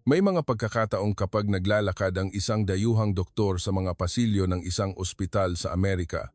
May mga pagkakataong kapag naglalakad ang isang dayuhang doktor sa mga pasilyo ng isang ospital sa Amerika,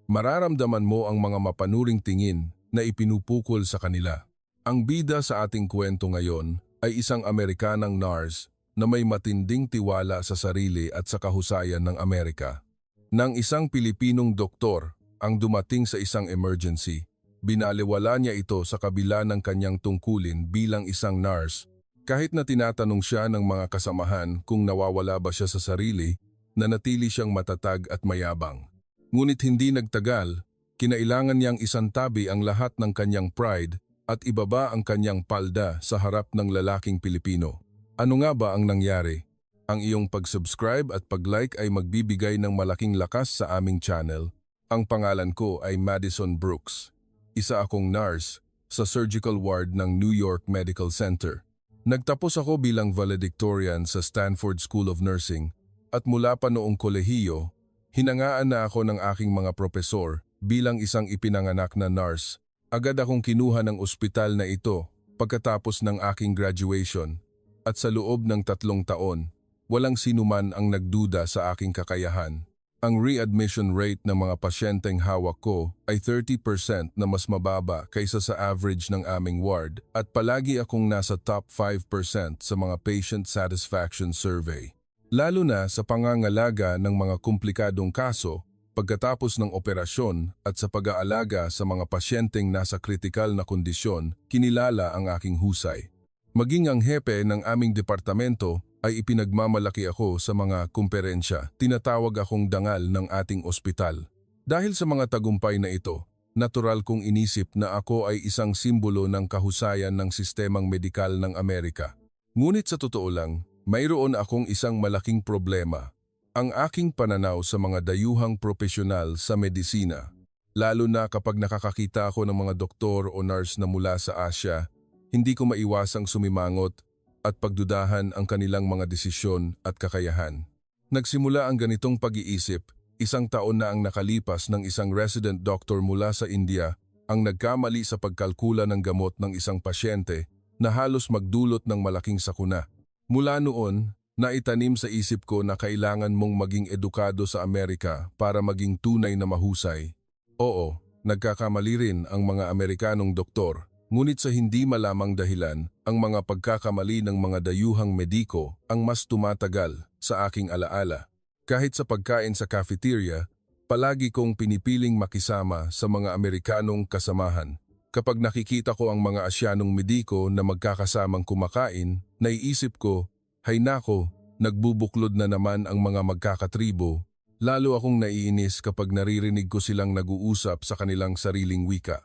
mararamdaman mo ang mga mapanuring tingin na ipinupukol sa kanila. Ang bida sa ating kwento ngayon ay isang Amerikanang nurse na may matinding tiwala sa sarili at sa kahusayan ng Amerika. Nang isang Pilipinong doktor ang dumating sa isang emergency, binaliwala niya ito sa kabila ng kanyang tungkulin bilang isang nurse. Kahit na tinatanong siya ng mga kasamahan kung nawawala ba siya sa sarili, nanatili siyang matatag at mayabang. Ngunit hindi nagtagal, kinailangan niyang isantabi ang lahat ng kanyang pride at ibaba ang kanyang palda sa harap ng lalaking Pilipino. Ano nga ba ang nangyari? Ang iyong pag-subscribe at pag-like ay magbibigay ng malaking lakas sa aming channel. Ang pangalan ko ay Madison Brooks. Isa akong nurse sa surgical ward ng New York Medical Center. Nagtapos ako bilang valedictorian sa Stanford School of Nursing at mula pa noong kolehiyo, hinangaan na ako ng aking mga propesor bilang isang ipinanganak na nurse. Agad akong kinuha ng ospital na ito pagkatapos ng aking graduation at sa loob ng 3 taon, walang sinuman ang nagduda sa aking kakayahan. Ang readmission rate ng mga pasyenteng hawak ko ay 30% na mas mababa kaysa sa average ng aming ward at palagi akong nasa top 5% sa mga patient satisfaction survey. Lalo na sa pangangalaga ng mga komplikadong kaso, pagkatapos ng operasyon at sa pag-aalaga sa mga pasyenteng nasa kritikal na kondisyon, kinilala ang aking husay. Maging ang hepe ng aming departamento ay ipinagmamalaki ako sa mga kumperensya. Tinatawag akong dangal ng ating ospital. Dahil sa mga tagumpay na ito, natural kong inisip na ako ay isang simbolo ng kahusayan ng sistemang medikal ng Amerika. Ngunit sa totoo lang, mayroon akong isang malaking problema. Ang aking pananaw sa mga dayuhang propesyonal sa medisina. Lalo na kapag nakakakita ako ng mga doktor o nurse na mula sa Asya, hindi ko maiwasang sumimangot at pagdudahan ang kanilang mga desisyon at kakayahan. Nagsimula ang ganitong pag-iisip, 1 taon na ang nakalipas ng isang resident doctor mula sa India ang nagkamali sa pagkalkula ng gamot ng isang pasyente na halos magdulot ng malaking sakuna. Mula noon, naitanim sa isip ko na kailangan mong maging edukado sa Amerika para maging tunay na mahusay. Oo, nagkakamali rin ang mga Amerikanong doktor. Ngunit sa hindi malamang dahilan, ang mga pagkakamali ng mga dayuhang mediko ang mas tumatagal sa aking alaala. Kahit sa pagkain sa cafeteria, palagi kong pinipiling makisama sa mga Amerikanong kasamahan. Kapag nakikita ko ang mga Asyanong mediko na magkakasamang kumakain, naiisip ko, hay nako, nagbubuklod na naman ang mga magkakatribo. Lalo akong naiinis kapag naririnig ko silang nag-uusap sa kanilang sariling wika.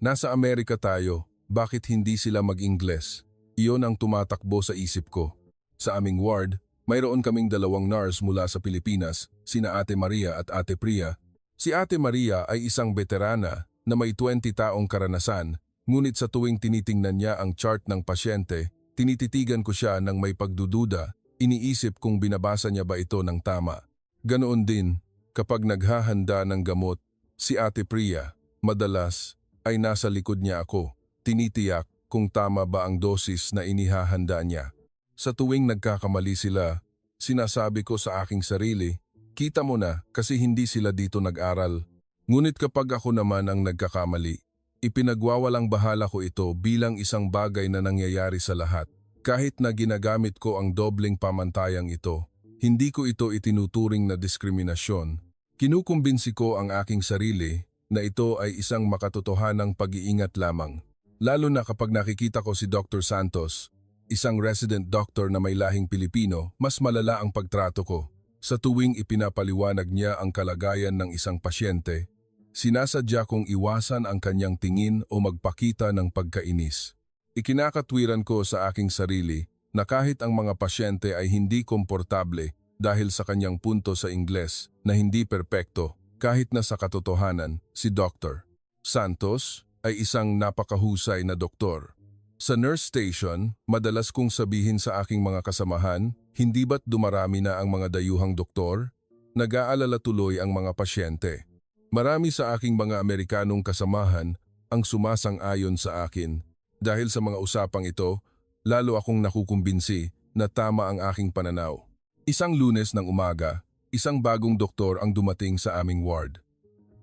Nasa Amerika tayo, bakit hindi sila mag-Ingles? Iyon ang tumatakbo sa isip ko. Sa aming ward, mayroon kaming 2 nurse mula sa Pilipinas, sina Ate Maria at Ate Priya. Si Ate Maria ay isang veterana na may 20 taong karanasan, ngunit sa tuwing tinitingnan niya ang chart ng pasyente, tinititigan ko siya ng may pagdududa, iniisip kung binabasa niya ba ito ng tama. Ganoon din, kapag naghahanda ng gamot, si Ate Priya, madalas, ay nasa likod niya ako, tinitiyak kung tama ba ang dosis na inihahanda niya. Sa tuwing nagkakamali sila, sinasabi ko sa aking sarili, kita mo na kasi hindi sila dito nag-aral. Ngunit kapag ako naman ang nagkakamali, ipinagwawalang bahala ko ito bilang isang bagay na nangyayari sa lahat. Kahit na ginagamit ko ang dobleng pamantayang ito, hindi ko ito itinuturing na diskriminasyon. Kinukumbinsi ko ang aking sarili na ito ay isang makatotohanang pag-iingat lamang. Lalo na kapag nakikita ko si Dr. Santos, isang resident doctor na may lahing Pilipino, mas malala ang pagtrato ko. Sa tuwing ipinapaliwanag niya ang kalagayan ng isang pasyente, sinasadya kong iwasan ang kanyang tingin o magpakita ng pagkainis. Ikinakatwiran ko sa aking sarili na kahit ang mga pasyente ay hindi komportable dahil sa kanyang punto sa Ingles na hindi perpekto, kahit na sa katotohanan, si Dr. Santos ay isang napakahusay na doktor. Sa nurse station, madalas kong sabihin sa aking mga kasamahan, hindi ba't dumarami na ang mga dayuhang doktor? Nag-aalala tuloy ang mga pasyente. Marami sa aking mga Amerikanong kasamahan ang sumasang-ayon sa akin. Dahil sa mga usapang ito, lalo akong nakukumbinsi na tama ang aking pananaw. Isang Lunes ng umaga, isang bagong doktor ang dumating sa aming ward.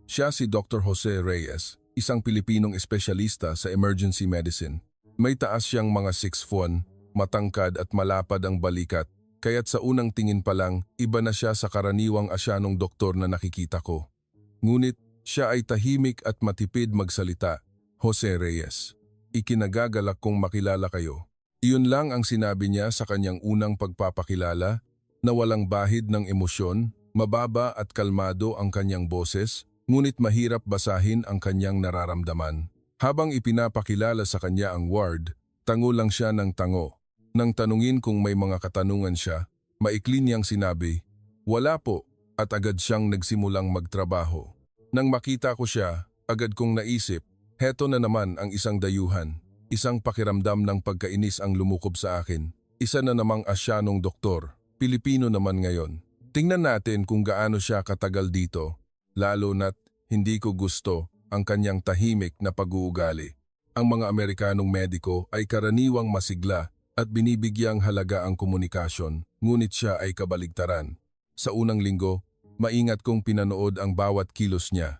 Siya si Dr. Jose Reyes, isang Pilipinong espesyalista sa emergency medicine. May taas siyang mga 6'1", matangkad at malapad ang balikat, kaya't sa unang tingin pa lang, iba na siya sa karaniwang Asyanong doktor na nakikita ko. Ngunit siya ay tahimik at matipid magsalita. Jose Reyes, ikinagagalak kong makilala kayo. Iyon lang ang sinabi niya sa kanyang unang pagpapakilala, na walang bahid ng emosyon, mababa at kalmado ang kanyang boses, ngunit mahirap basahin ang kanyang nararamdaman. Habang ipinapakilala sa kanya ang ward, tango lang siya ng tango. Nang tanungin kung may mga katanungan siya, maikli niyang sinabi, "Wala po," at agad siyang nagsimulang magtrabaho. Nang makita ko siya, agad kong naisip, heto na naman ang isang dayuhan. Isang pakiramdam ng pagkainis ang lumukob sa akin. Isa na namang Asyanong doktor, Pilipino naman ngayon. Tingnan natin kung gaano siya katagal dito, lalo na't hindi ko gusto ang kanyang tahimik na pag-uugali. Ang mga Amerikanong mediko ay karaniwang masigla at binibigyang halaga ang komunikasyon, ngunit siya ay kabaligtaran. Sa unang linggo, maingat kong pinanood ang bawat kilos niya.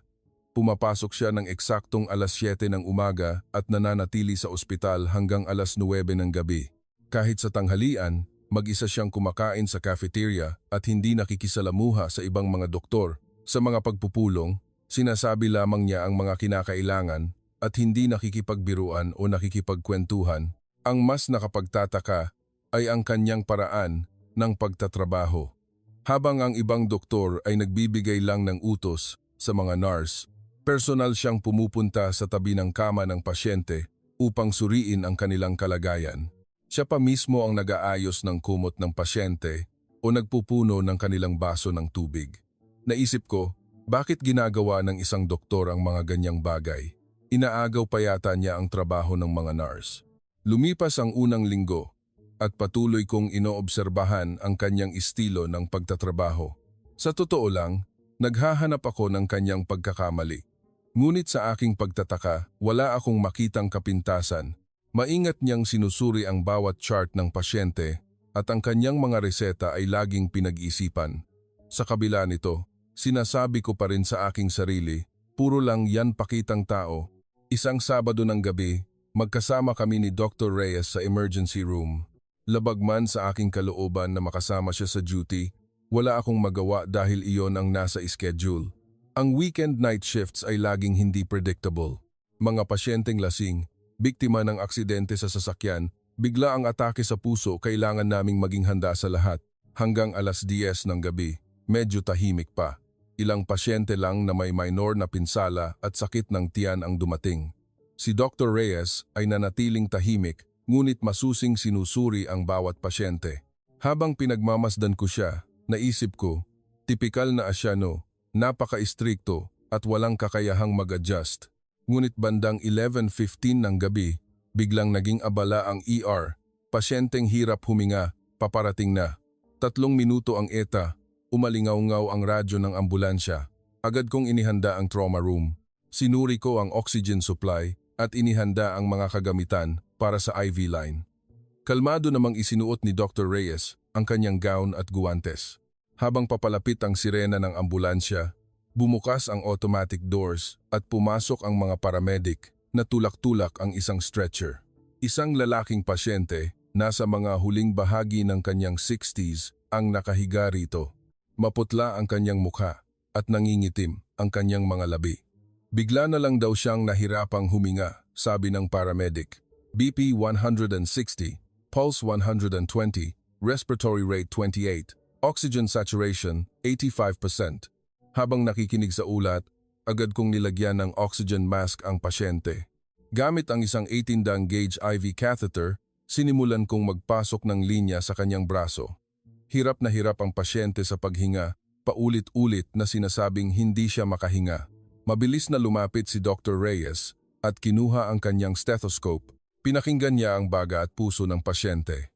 Pumapasok siya ng eksaktong alas 7 ng umaga at nananatili sa ospital hanggang alas 9 ng gabi. Kahit sa tanghalian, mag-isa siyang kumakain sa cafeteria at hindi nakikisalamuha sa ibang mga doktor. Sa mga pagpupulong, sinasabi lamang niya ang mga kinakailangan at hindi nakikipagbiruan o nakikipagkwentuhan. Ang mas nakapagtataka ay ang kanyang paraan ng pagtatrabaho. Habang ang ibang doktor ay nagbibigay lang ng utos sa mga nurse, personal siyang pumupunta sa tabi ng kama ng pasyente upang suriin ang kanilang kalagayan. Siya pa mismo ang nag-aayos ng kumot ng pasyente o nagpupuno ng kanilang baso ng tubig. Naisip ko, bakit ginagawa ng isang doktor ang mga ganyang bagay? Inaagaw pa yata niya ang trabaho ng mga nurse. Lumipas ang unang linggo at patuloy kong inoobserbahan ang kanyang estilo ng pagtatrabaho. Sa totoo lang, naghahanap ako ng kanyang pagkakamali. Ngunit sa aking pagtataka, wala akong makitang kapintasan. Maingat niyang sinusuri ang bawat chart ng pasyente at ang kanyang mga reseta ay laging pinag-isipan. Sa kabila nito, sinasabi ko pa rin sa aking sarili, puro lang yan pakitang tao. Isang Sabado ng gabi, magkasama kami ni Dr. Reyes sa emergency room. Labag man sa aking kalooban na makasama siya sa duty, wala akong magawa dahil iyon ang nasa schedule. Ang weekend night shifts ay laging hindi predictable. Mga pasyenteng lasing, biktima ng aksidente sa sasakyan, bigla ang atake sa puso, kailangan naming maging handa sa lahat. Hanggang alas 10 ng gabi, medyo tahimik pa. Ilang pasyente lang na may minor na pinsala at sakit ng tiyan ang dumating. Si Dr. Reyes ay nanatiling tahimik, ngunit masusing sinusuri ang bawat pasyente. Habang pinagmamasdan ko siya, naisip ko, tipikal na Asyano, napaka-istrikto at walang kakayahang mag-adjust. Ngunit bandang 11:15 ng gabi, biglang naging abala ang ER. Pasyenteng hirap huminga, paparating na. 3 minuto ang ETA, umalingaw-ngaw ang radyo ng ambulansya. Agad kong inihanda ang trauma room. Sinuri ko ang oxygen supply at inihanda ang mga kagamitan para sa IV line. Kalmado namang isinuot ni Dr. Reyes ang kanyang gown at guwantes. Habang papalapit ang sirena ng ambulansya, bumukas ang automatic doors at pumasok ang mga paramedic na tulak-tulak ang isang stretcher. Isang lalaking pasyente, nasa mga huling bahagi ng kanyang 60s, ang nakahiga rito. Maputla ang kanyang mukha at nangingitim ang kanyang mga labi. Bigla na lang daw siyang nahirapang huminga, sabi ng paramedic. BP 160, pulse 120, respiratory rate 28. Oxygen saturation, 85%. Habang nakikinig sa ulat, agad kong nilagyan ng oxygen mask ang pasyente. Gamit ang isang 18-gauge IV catheter, sinimulan kong magpasok ng linya sa kanyang braso. Hirap na hirap ang pasyente sa paghinga, paulit-ulit na sinasabing hindi siya makahinga. Mabilis na lumapit si Dr. Reyes at kinuha ang kanyang stethoscope. Pinakinggan niya ang baga at puso ng pasyente.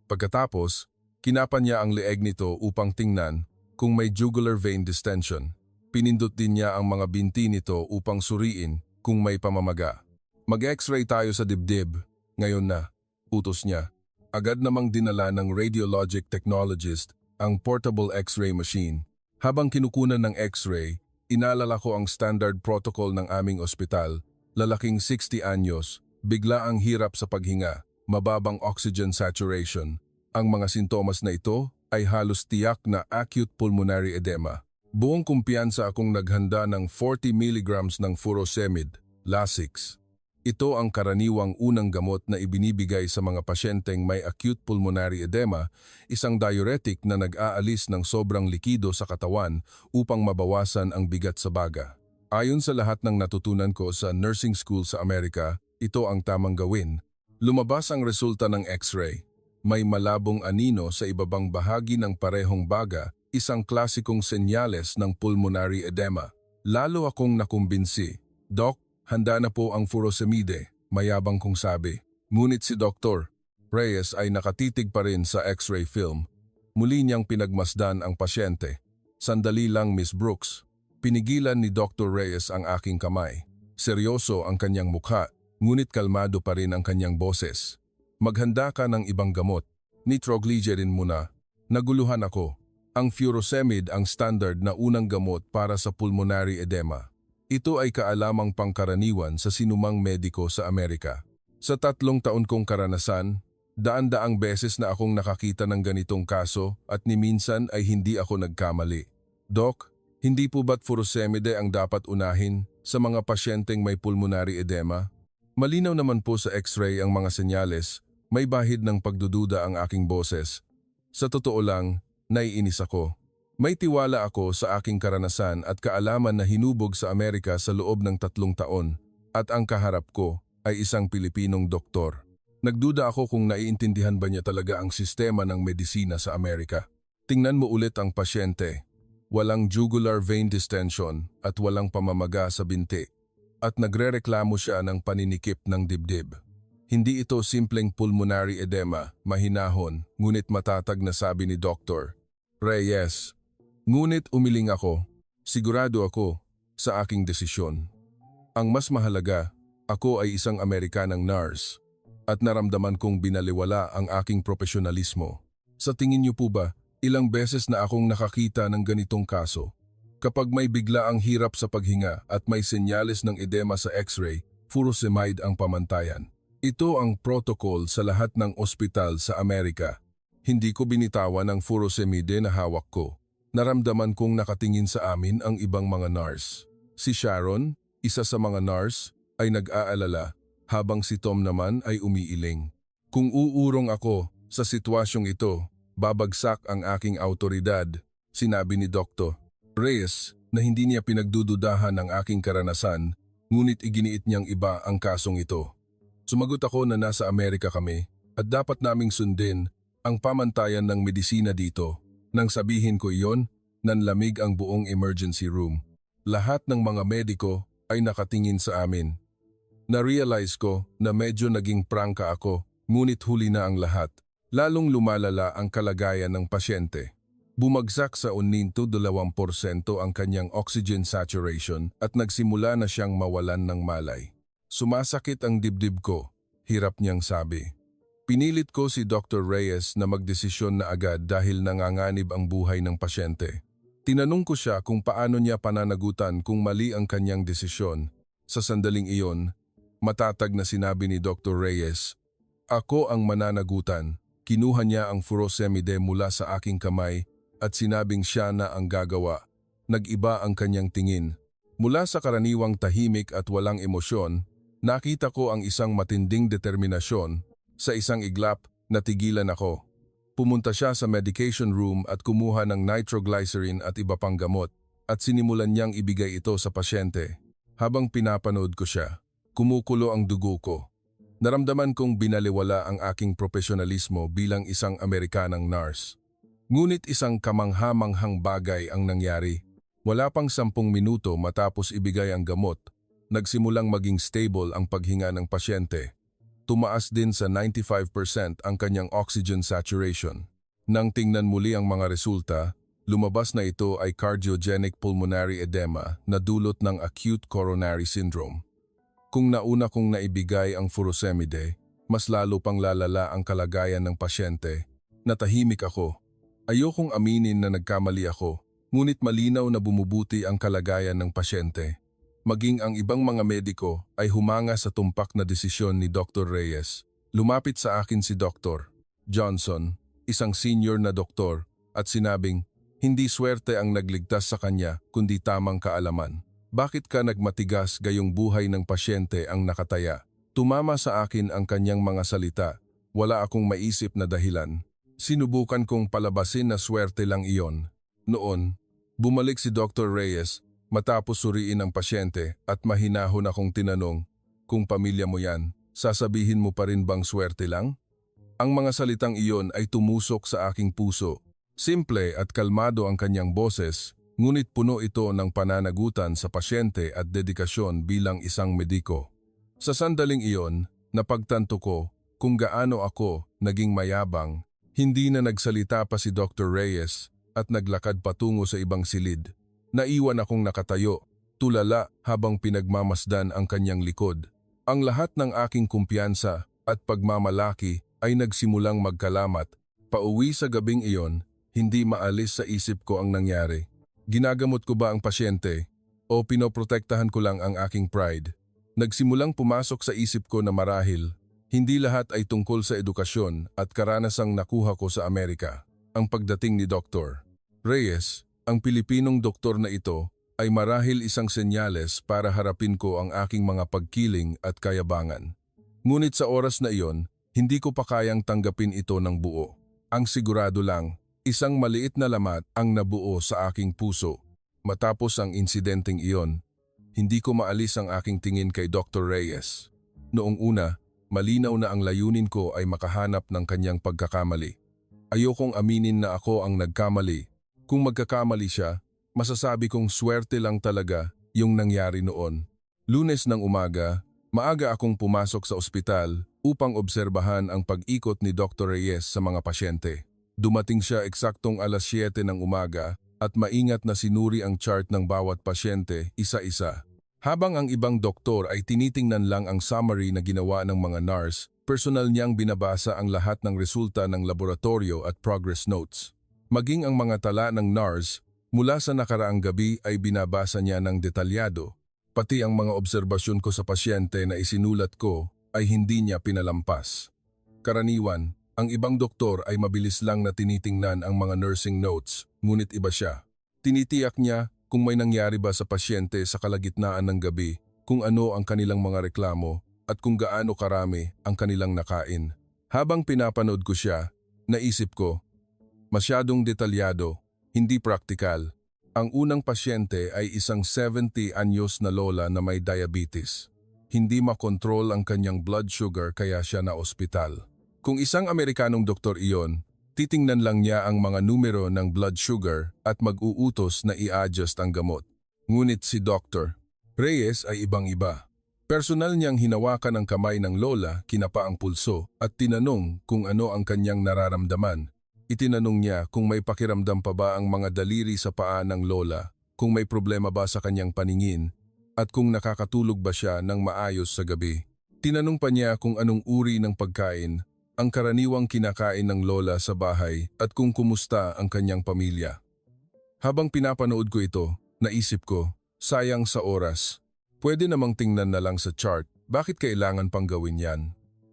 Pagkatapos, kinapan niya ang leeg nito upang tingnan kung may jugular vein distension. Pinindot din niya ang mga binti nito upang suriin kung may pamamaga. Mag-x-ray tayo sa dibdib. Ngayon na, utos niya. Agad namang dinala ng radiologic technologist ang portable X-ray machine. Habang kinukunan ng X-ray, inalala ko ang standard protocol ng aming ospital. Lalaking 60 anyos, bigla ang hirap sa paghinga, mababang oxygen saturation. Ang mga sintomas na ito ay halos tiyak na acute pulmonary edema. Buong kumpiyansa akong naghanda ng 40 mg ng furosemide, Lasix. Ito ang karaniwang unang gamot na ibinibigay sa mga pasyenteng may acute pulmonary edema, isang diuretic na nag-aalis ng sobrang likido sa katawan upang mabawasan ang bigat sa baga. Ayon sa lahat ng natutunan ko sa nursing school sa Amerika, ito ang tamang gawin. Lumabas ang resulta ng X-ray. May malabong anino sa ibabang bahagi ng parehong baga, isang klasikong senyales ng pulmonary edema. Lalo akong nakumbinsi. Doc, handa na po ang furosemide, mayabang kong sabi. Ngunit si Dr. Reyes ay nakatitig pa rin sa X-ray film. Muli niyang pinagmasdan ang pasyente. Sandali lang, Miss Brooks. Pinigilan ni Dr. Reyes ang aking kamay. Seryoso ang kanyang mukha, ngunit kalmado pa rin ang kanyang boses. Maghanda ka ng ibang gamot. Nitroglycerin muna. Naguluhan ako. Ang furosemide ang standard na unang gamot para sa pulmonary edema. Ito ay kaalamang pangkaraniwan sa sinumang mediko sa Amerika. Sa 3 taon kong karanasan, daan-daang beses na akong nakakita ng ganitong kaso at ni minsan ay hindi ako nagkamali. Doc, hindi po ba't furosemide ang dapat unahin sa mga pasyenteng may pulmonary edema? Malinaw naman po sa X-ray ang mga senyales, may bahid ng pagdududa ang aking boses. Sa totoo lang, naiinis ako. May tiwala ako sa aking karanasan at kaalaman na hinubog sa Amerika sa loob ng 3 taon at ang kaharap ko ay isang Pilipinong doktor. Nagduda ako kung naiintindihan ba niya talaga ang sistema ng medisina sa Amerika. Tingnan mo ulit ang pasyente. Walang jugular vein distension at walang pamamaga sa binti. At nagrereklamo siya ng paninikip ng dibdib. Hindi ito simpleng pulmonary edema, mahinahon, ngunit matatag na sabi ni Dr. Reyes. Ngunit umiling ako, sigurado ako sa aking desisyon. Ang mas mahalaga, ako ay isang Amerikanang nurse at naramdaman kong binaliwala ang aking profesionalismo. Sa tingin niyo po ba, ilang beses na akong nakakita ng ganitong kaso? Kapag may bigla ang hirap sa paghinga at may senyales ng edema sa X-ray, furosemide ang pamantayan. Ito ang protocol sa lahat ng ospital sa Amerika. Hindi ko binitawan ang furosemide na hawak ko. Naramdaman kong nakatingin sa amin ang ibang mga nurse. Si Sharon, isa sa mga nurse, ay nag-aalala, habang si Tom naman ay umiiling. Kung uurong ako sa sitwasyong ito, babagsak ang aking autoridad, sinabi ni Dr. Reyes na hindi niya pinagdududahan ang aking karanasan, ngunit iginiit niyang iba ang kasong ito. Sumagot ako na nasa Amerika kami at dapat naming sundin ang pamantayan ng medisina dito. Nang sabihin ko iyon, nanlamig ang buong emergency room. Lahat ng mga mediko ay nakatingin sa amin. Na-realize ko na medyo naging prangka ako, ngunit huli na ang lahat. Lalong lumalala ang kalagayan ng pasyente. Bumagsak sa 1 to 2% ang kanyang oxygen saturation at nagsimula na siyang mawalan ng malay. Sumasakit ang dibdib ko, hirap niyang sabi. Pinilit ko si Dr. Reyes na magdesisyon na agad dahil nanganganib ang buhay ng pasyente. Tinanong ko siya kung paano niya pananagutan kung mali ang kanyang desisyon. Sa sandaling iyon, matatag na sinabi ni Dr. Reyes, "Ako ang mananagutan." Kinuha niya ang furosemide mula sa aking kamay at sinabing siya na ang gagawa. Nag-iba ang kanyang tingin. Mula sa karaniwang tahimik at walang emosyon, nakita ko ang isang matinding determinasyon. Sa isang iglap, natigilan ako. Pumunta siya sa medication room at kumuha ng nitroglycerin at iba pang gamot at sinimulan niyang ibigay ito sa pasyente. Habang pinapanood ko siya, kumukulo ang dugo ko. Naramdaman kong binaliwala ang aking profesionalismo bilang isang Amerikanang nurse. Ngunit isang kamangha-manghang bagay ang nangyari. Wala pang 10 minuto matapos ibigay ang gamot, nagsimulang maging stable ang paghinga ng pasyente. Tumaas din sa 95% ang kanyang oxygen saturation. Nang tingnan muli ang mga resulta, lumabas na ito ay cardiogenic pulmonary edema na dulot ng acute coronary syndrome. Kung nauna kong naibigay ang furosemide, mas lalo pang lalala ang kalagayan ng pasyente. Natahimik ako. Ayokong aminin na nagkamali ako, ngunit malinaw na bumubuti ang kalagayan ng pasyente. Maging ang ibang mga mediko ay humanga sa tumpak na desisyon ni Dr. Reyes. Lumapit sa akin si Dr. Johnson, isang senior na doktor, at sinabing, hindi swerte ang nagligtas sa kanya kundi tamang kaalaman. Bakit ka nagmatigas gayong buhay ng pasyente ang nakataya? Tumama sa akin ang kanyang mga salita. Wala akong maisip na dahilan. Sinubukan kong palabasin na swerte lang iyon. Noon, bumalik si Dr. Reyes matapos suriin ang pasyente at mahinahon akong tinanong, kung pamilya mo yan, sasabihin mo pa rin bang swerte lang? Ang mga salitang iyon ay tumusok sa aking puso. Simple at kalmado ang kanyang boses, ngunit puno ito ng pananagutan sa pasyente at dedikasyon bilang isang mediko. Sa sandaling iyon, napagtanto ko kung gaano ako naging mayabang. Hindi na nagsalita pa si Dr. Reyes at naglakad patungo sa ibang silid. Naiwan akong nakatayo, tulala habang pinagmamasdan ang kanyang likod. Ang lahat ng aking kumpiyansa at pagmamalaki ay nagsimulang magkalamat. Pauwi sa gabing iyon, hindi maalis sa isip ko ang nangyari. Ginagamot ko ba ang pasyente o pinoprotektahan ko lang ang aking pride? Nagsimulang pumasok sa isip ko na marahil, hindi lahat ay tungkol sa edukasyon at karanasang nakuha ko sa Amerika. Ang pagdating ni Dr. Reyes, ang Pilipinong doktor na ito, ay marahil isang senyales para harapin ko ang aking mga pagkiling at kayabangan. Ngunit sa oras na iyon, hindi ko pa kayang tanggapin ito ng buo. Ang sigurado lang, isang maliit na lamat ang nabuo sa aking puso. Matapos ang insidenteng iyon, hindi ko maalis ang aking tingin kay Dr. Reyes. Noong una, malinaw na ang layunin ko ay makahanap ng kanyang pagkakamali. Ayokong aminin na ako ang nagkamali. Kung magkakamali siya, masasabi kong swerte lang talaga yung nangyari noon. Lunes ng umaga, maaga akong pumasok sa ospital upang obserbahan ang pag-ikot ni Dr. Reyes sa mga pasyente. Dumating siya eksaktong alas 7 ng umaga at maingat na sinuri ang chart ng bawat pasyente isa-isa. Habang ang ibang doktor ay tinitingnan lang ang summary na ginawa ng mga nurse, personal niyang binabasa ang lahat ng resulta ng laboratorio at progress notes. Maging ang mga tala ng nurse mula sa nakaraang gabi ay binabasa niya ng detalyado. Pati ang mga obserbasyon ko sa pasyente na isinulat ko ay hindi niya pinalampas. Karaniwan, ang ibang doktor ay mabilis lang na tinitingnan ang mga nursing notes, ngunit iba siya. Tinitiyak niya kung may nangyari ba sa pasyente sa kalagitnaan ng gabi, kung ano ang kanilang mga reklamo, at kung gaano karami ang kanilang nakain. Habang pinapanood ko siya, naisip ko, masyadong detalyado, hindi praktikal. Ang unang pasyente ay isang 70 anyos na lola na may diabetes. Hindi makontrol ang kanyang blood sugar kaya siya na ospital. Kung isang Amerikanong doktor iyon, titingnan lang niya ang mga numero ng blood sugar at mag-uutos na i-adjust ang gamot. Ngunit si Dr. Reyes ay ibang-iba. Personal niyang hinawakan ang kamay ng lola, kinapa ang pulso at tinanong kung ano ang kanyang nararamdaman. Itinanong niya kung may pakiramdam pa ba ang mga daliri sa paa ng lola, kung may problema ba sa kanyang paningin, at kung nakakatulog ba siya ng maayos sa gabi. Tinanong pa niya kung anong uri ng pagkain ang karaniwang kinakain ng lola sa bahay at kung kumusta ang kanyang pamilya. Habang pinapanood ko ito, naisip ko, sayang sa oras. Pwede namang tingnan na lang sa chart, bakit kailangan pang gawin yan?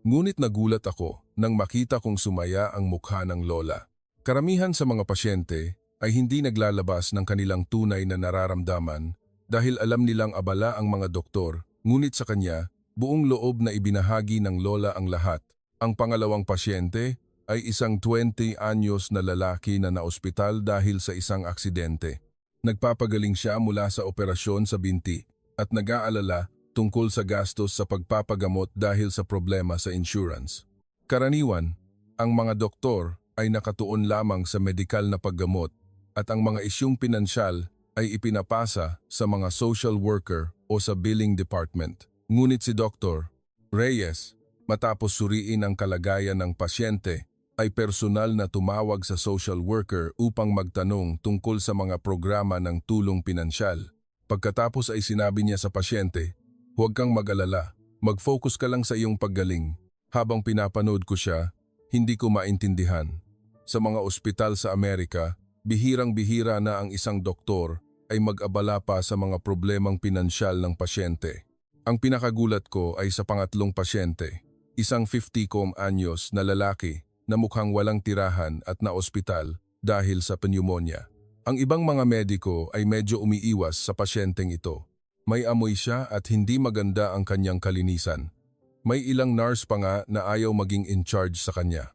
Ngunit nagulat ako nang makita kong sumaya ang mukha ng lola. Karamihan sa mga pasyente ay hindi naglalabas ng kanilang tunay na nararamdaman dahil alam nilang abala ang mga doktor, ngunit sa kanya, buong loob na ibinahagi ng lola ang lahat. Ang pangalawang pasyente ay isang 20 anyos na lalaki na naospital dahil sa isang aksidente. Nagpapagaling siya mula sa operasyon sa binti at nag-aalala tungkol sa gastos sa pagpapagamot dahil sa problema sa insurance. Karaniwan, ang mga doktor ay nakatuon lamang sa medikal na paggamot at ang mga isyung pinansyal ay ipinapasa sa mga social worker o sa billing department. Ngunit si Dr. Reyes, matapos suriin ang kalagayan ng pasyente, ay personal na tumawag sa social worker upang magtanong tungkol sa mga programa ng tulong pinansyal. Pagkatapos ay sinabi niya sa pasyente, "Huwag kang mag-alala, mag-focus ka lang sa iyong paggaling. Habang pinapanood ko siya, hindi ko maintindihan. Sa mga ospital sa Amerika, bihirang-bihira na ang isang doktor ay mag-abala pa sa mga problemang pinansyal ng pasyente. Ang pinakagulat ko ay sa pangatlong pasyente, isang 50 anyos na lalaki na mukhang walang tirahan at na-ospital dahil sa pneumonia. Ang ibang mga mediko ay medyo umiiwas sa pasyenteng ito. May amoy siya at hindi maganda ang kanyang kalinisan. May ilang nurse pa nga na ayaw maging in charge sa kanya.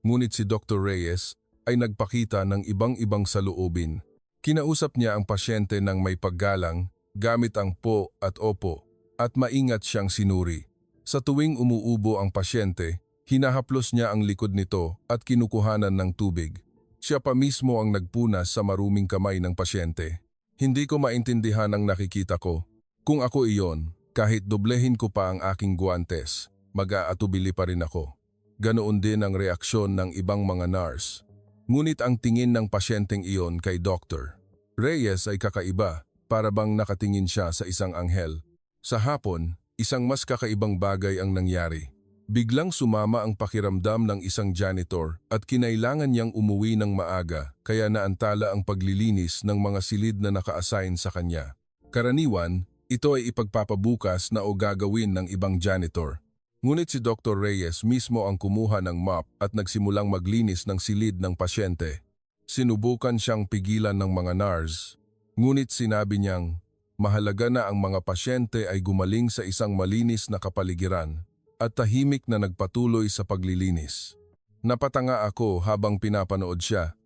Ngunit si Dr. Reyes ay nagpakita ng ibang-ibang saloobin. Kinausap niya ang pasyente ng may paggalang gamit ang po at opo at maingat siyang sinuri. Sa tuwing umuubo ang pasyente, hinahaplos niya ang likod nito at kinukuhanan ng tubig. Siya pa mismo ang nagpunas sa maruming kamay ng pasyente. Hindi ko maintindihan ang nakikita ko. Kung ako iyon, kahit doblehin ko pa ang aking guwantes, mag-aatubili pa rin ako. Ganoon din ang reaksyon ng ibang mga nurse. Ngunit ang tingin ng pasyenteng iyon kay Dr. Reyes ay kakaiba, para bang nakatingin siya sa isang anghel. Sa hapon, isang mas kakaibang bagay ang nangyari. Biglang sumama ang pakiramdam ng isang janitor at kinailangan niyang umuwi ng maaga kaya naantala ang paglilinis ng mga silid na naka-assign sa kanya. Karaniwan, ito ay ipagpapabukas na o gagawin ng ibang janitor. Ngunit si Dr. Reyes mismo ang kumuha ng mop at nagsimulang maglinis ng silid ng pasyente. Sinubukan siyang pigilan ng mga nurse, ngunit sinabi niyang, mahalaga na ang mga pasyente ay gumaling sa isang malinis na kapaligiran at tahimik na nagpatuloy sa paglilinis. Napatanga ako habang pinapanood siya.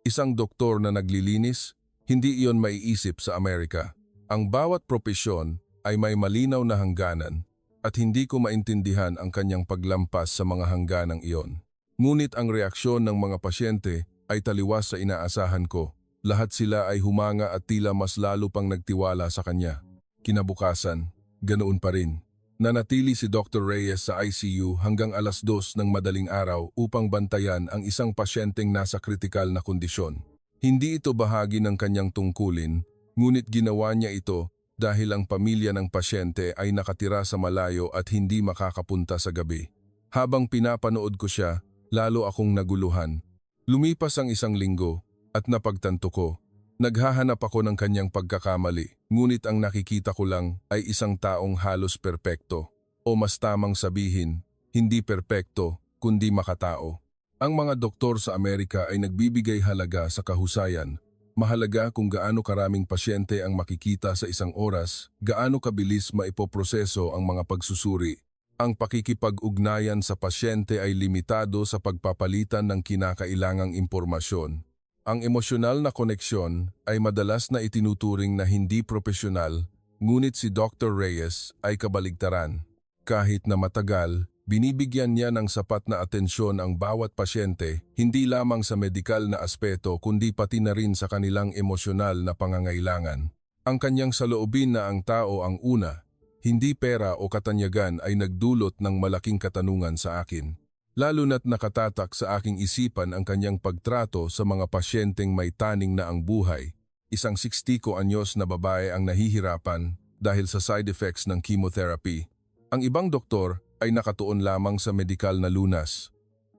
Isang doktor na naglilinis, hindi iyon maiisip sa Amerika. Ang bawat propesyon ay may malinaw na hangganan at hindi ko maintindihan ang kanyang paglampas sa mga hangganang iyon. Ngunit ang reaksyon ng mga pasyente ay taliwas sa inaasahan ko. Lahat sila ay humanga at tila mas lalo pang nagtiwala sa kanya. Kinabukasan, ganoon pa rin. Nanatili si Dr. Reyes sa ICU hanggang 2:00 ng madaling araw upang bantayan ang isang pasyenteng nasa kritikal na kondisyon. Hindi ito bahagi ng kanyang tungkulin, ngunit ginawa niya ito dahil ang pamilya ng pasyente ay nakatira sa malayo at hindi makakapunta sa gabi. Habang pinapanood ko siya, lalo akong naguluhan. Lumipas ang 1 linggo, at napagtanto ko, naghahanap ako ng kanyang pagkakamali, ngunit ang nakikita ko lang ay isang taong halos perpekto. O mas tamang sabihin, hindi perpekto, kundi makatao. Ang mga doktor sa Amerika ay nagbibigay halaga sa kahusayan. Mahalaga kung gaano karaming pasyente ang makikita sa isang oras, gaano kabilis maipoproseso ang mga pagsusuri. Ang pakikipag-ugnayan sa pasyente ay limitado sa pagpapalitan ng kinakailangang impormasyon. Ang emosyonal na koneksyon ay madalas na itinuturing na hindi propesyonal, ngunit si Dr. Reyes ay kabaligtaran. Kahit na matagal, binibigyan niya ng sapat na atensyon ang bawat pasyente, hindi lamang sa medikal na aspeto kundi pati na rin sa kanilang emosyonal na pangangailangan. Ang kanyang saloobin na ang tao ang una, hindi pera o katanyagan ay nagdulot ng malaking katanungan sa akin. Lalo na't nakatatak sa aking isipan ang kanyang pagtrato sa mga pasyenteng may taning na ang buhay. Isang 60 anyos na babae ang nahihirapan dahil sa side effects ng chemotherapy. Ang ibang doktor ay nakatuon lamang sa medikal na lunas.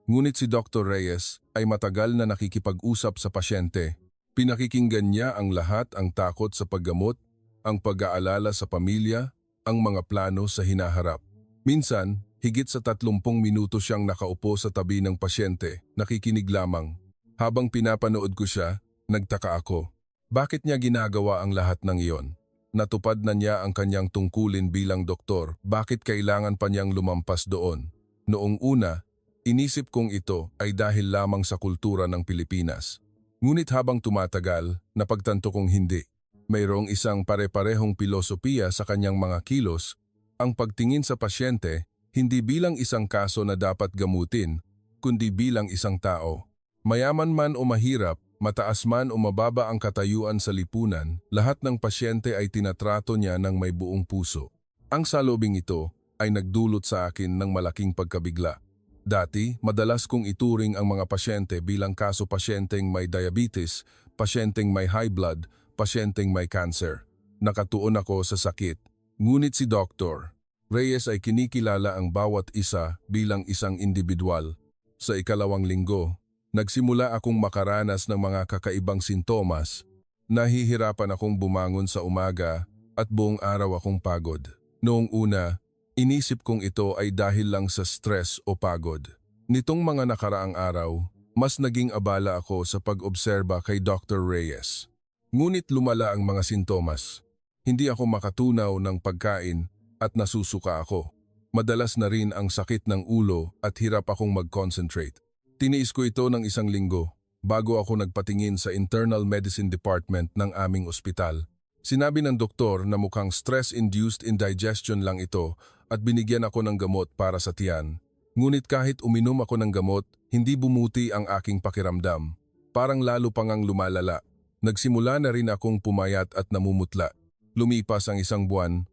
Ngunit si Dr. Reyes ay matagal na nakikipag-usap sa pasyente. Pinakikinggan niya ang lahat, ang takot sa paggamot, ang pag-aalala sa pamilya, ang mga plano sa hinaharap. Minsan, higit sa 30 minuto siyang nakaupo sa tabi ng pasyente, nakikinig lamang. Habang pinapanood ko siya, nagtaka ako. Bakit niya ginagawa ang lahat ng iyon? Natupad na niya ang kanyang tungkulin bilang doktor, bakit kailangan pa niyang lumampas doon? Noong una, inisip kong ito ay dahil lamang sa kultura ng Pilipinas. Ngunit habang tumatagal, napagtanto kong hindi. Mayroong isang pare-parehong pilosopiya sa kanyang mga kilos, ang pagtingin sa pasyente, hindi bilang isang kaso na dapat gamutin, kundi bilang isang tao. Mayaman man o mahirap, mataas man o mababa ang katayuan sa lipunan, lahat ng pasyente ay tinatrato niya ng may buong puso. Ang salubing ito ay nagdulot sa akin ng malaking pagkabigla. Dati, madalas kong ituring ang mga pasyente bilang kaso pasyenteng may diabetes, pasyenteng may high blood, pasyenteng may cancer. Nakatuon ako sa sakit. Ngunit si Doktor Reyes ay kinikilala ang bawat isa bilang isang individual. Sa ikalawang linggo, nagsimula akong makaranas ng mga kakaibang sintomas. Nahihirapan akong bumangon sa umaga at buong araw akong pagod. Noong una, inisip kong ito ay dahil lang sa stress o pagod. Nitong mga nakaraang araw, mas naging abala ako sa pag-obserba kay Dr. Reyes. Ngunit lumala ang mga sintomas. Hindi ako makatunaw ng pagkain at nasusuka ako. Madalas na rin ang sakit ng ulo at hirap akong mag-concentrate. Tiniis ko ito ng 1 linggo bago ako nagpatingin sa internal medicine department ng aming ospital. Sinabi ng doktor na mukhang stress-induced indigestion lang ito at binigyan ako ng gamot para sa tiyan. Ngunit kahit uminom ako ng gamot, hindi bumuti ang aking pakiramdam. Parang lalo pang ang lumalala. Nagsimula na rin akong pumayat at namumutla. Lumipas ang 1 buwan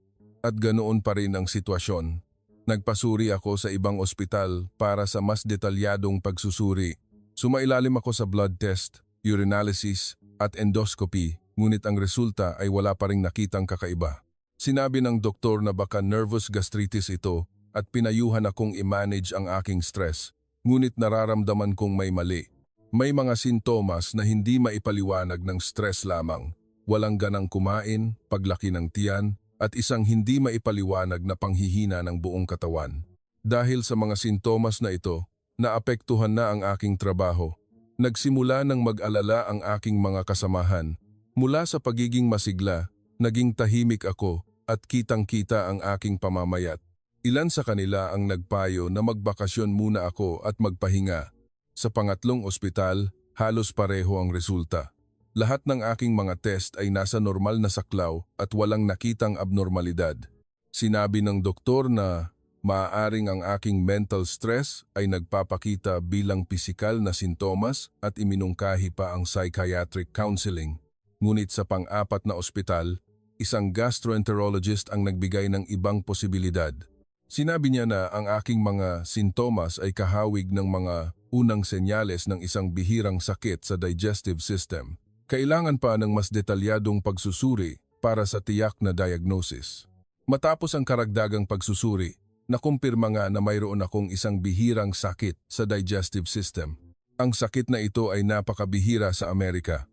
at ganoon pa rin ang sitwasyon. Nagpasuri ako sa ibang ospital para sa mas detalyadong pagsusuri. Sumailalim ako sa blood test, urinalysis at endoscopy, ngunit ang resulta ay wala pa ring nakitang kakaiba. Sinabi ng doktor na baka nervous gastritis ito at pinayuhan akong i-manage ang aking stress, ngunit nararamdaman kong may mali. May mga sintomas na hindi maipaliwanag ng stress lamang. Walang ganang kumain, paglaki ng tiyan, at isang hindi maipaliwanag na panghihina ng buong katawan. Dahil sa mga sintomas na ito, naapektuhan na ang aking trabaho. Nagsimula ng mag-alala ang aking mga kasamahan. Mula sa pagiging masigla, naging tahimik ako at kitang-kita ang aking pamamayat. Ilan sa kanila ang nagpayo na magbakasyon muna ako at magpahinga. Sa pangatlong ospital, halos pareho ang resulta. Lahat ng aking mga test ay nasa normal na saklaw at walang nakitang abnormalidad. Sinabi ng doktor na maaaring ang aking mental stress ay nagpapakita bilang pisikal na sintomas at iminungkahi pa ang psychiatric counseling. Ngunit sa pang-4 na ospital, isang gastroenterologist ang nagbigay ng ibang posibilidad. Sinabi niya na ang aking mga sintomas ay kahawig ng mga unang senyales ng isang bihirang sakit sa digestive system. Kailangan pa ng mas detalyadong pagsusuri para sa tiyak na diagnosis. Matapos ang karagdagang pagsusuri, nakumpirma nga na mayroon akong isang bihirang sakit sa digestive system. Ang sakit na ito ay napakabihira sa Amerika.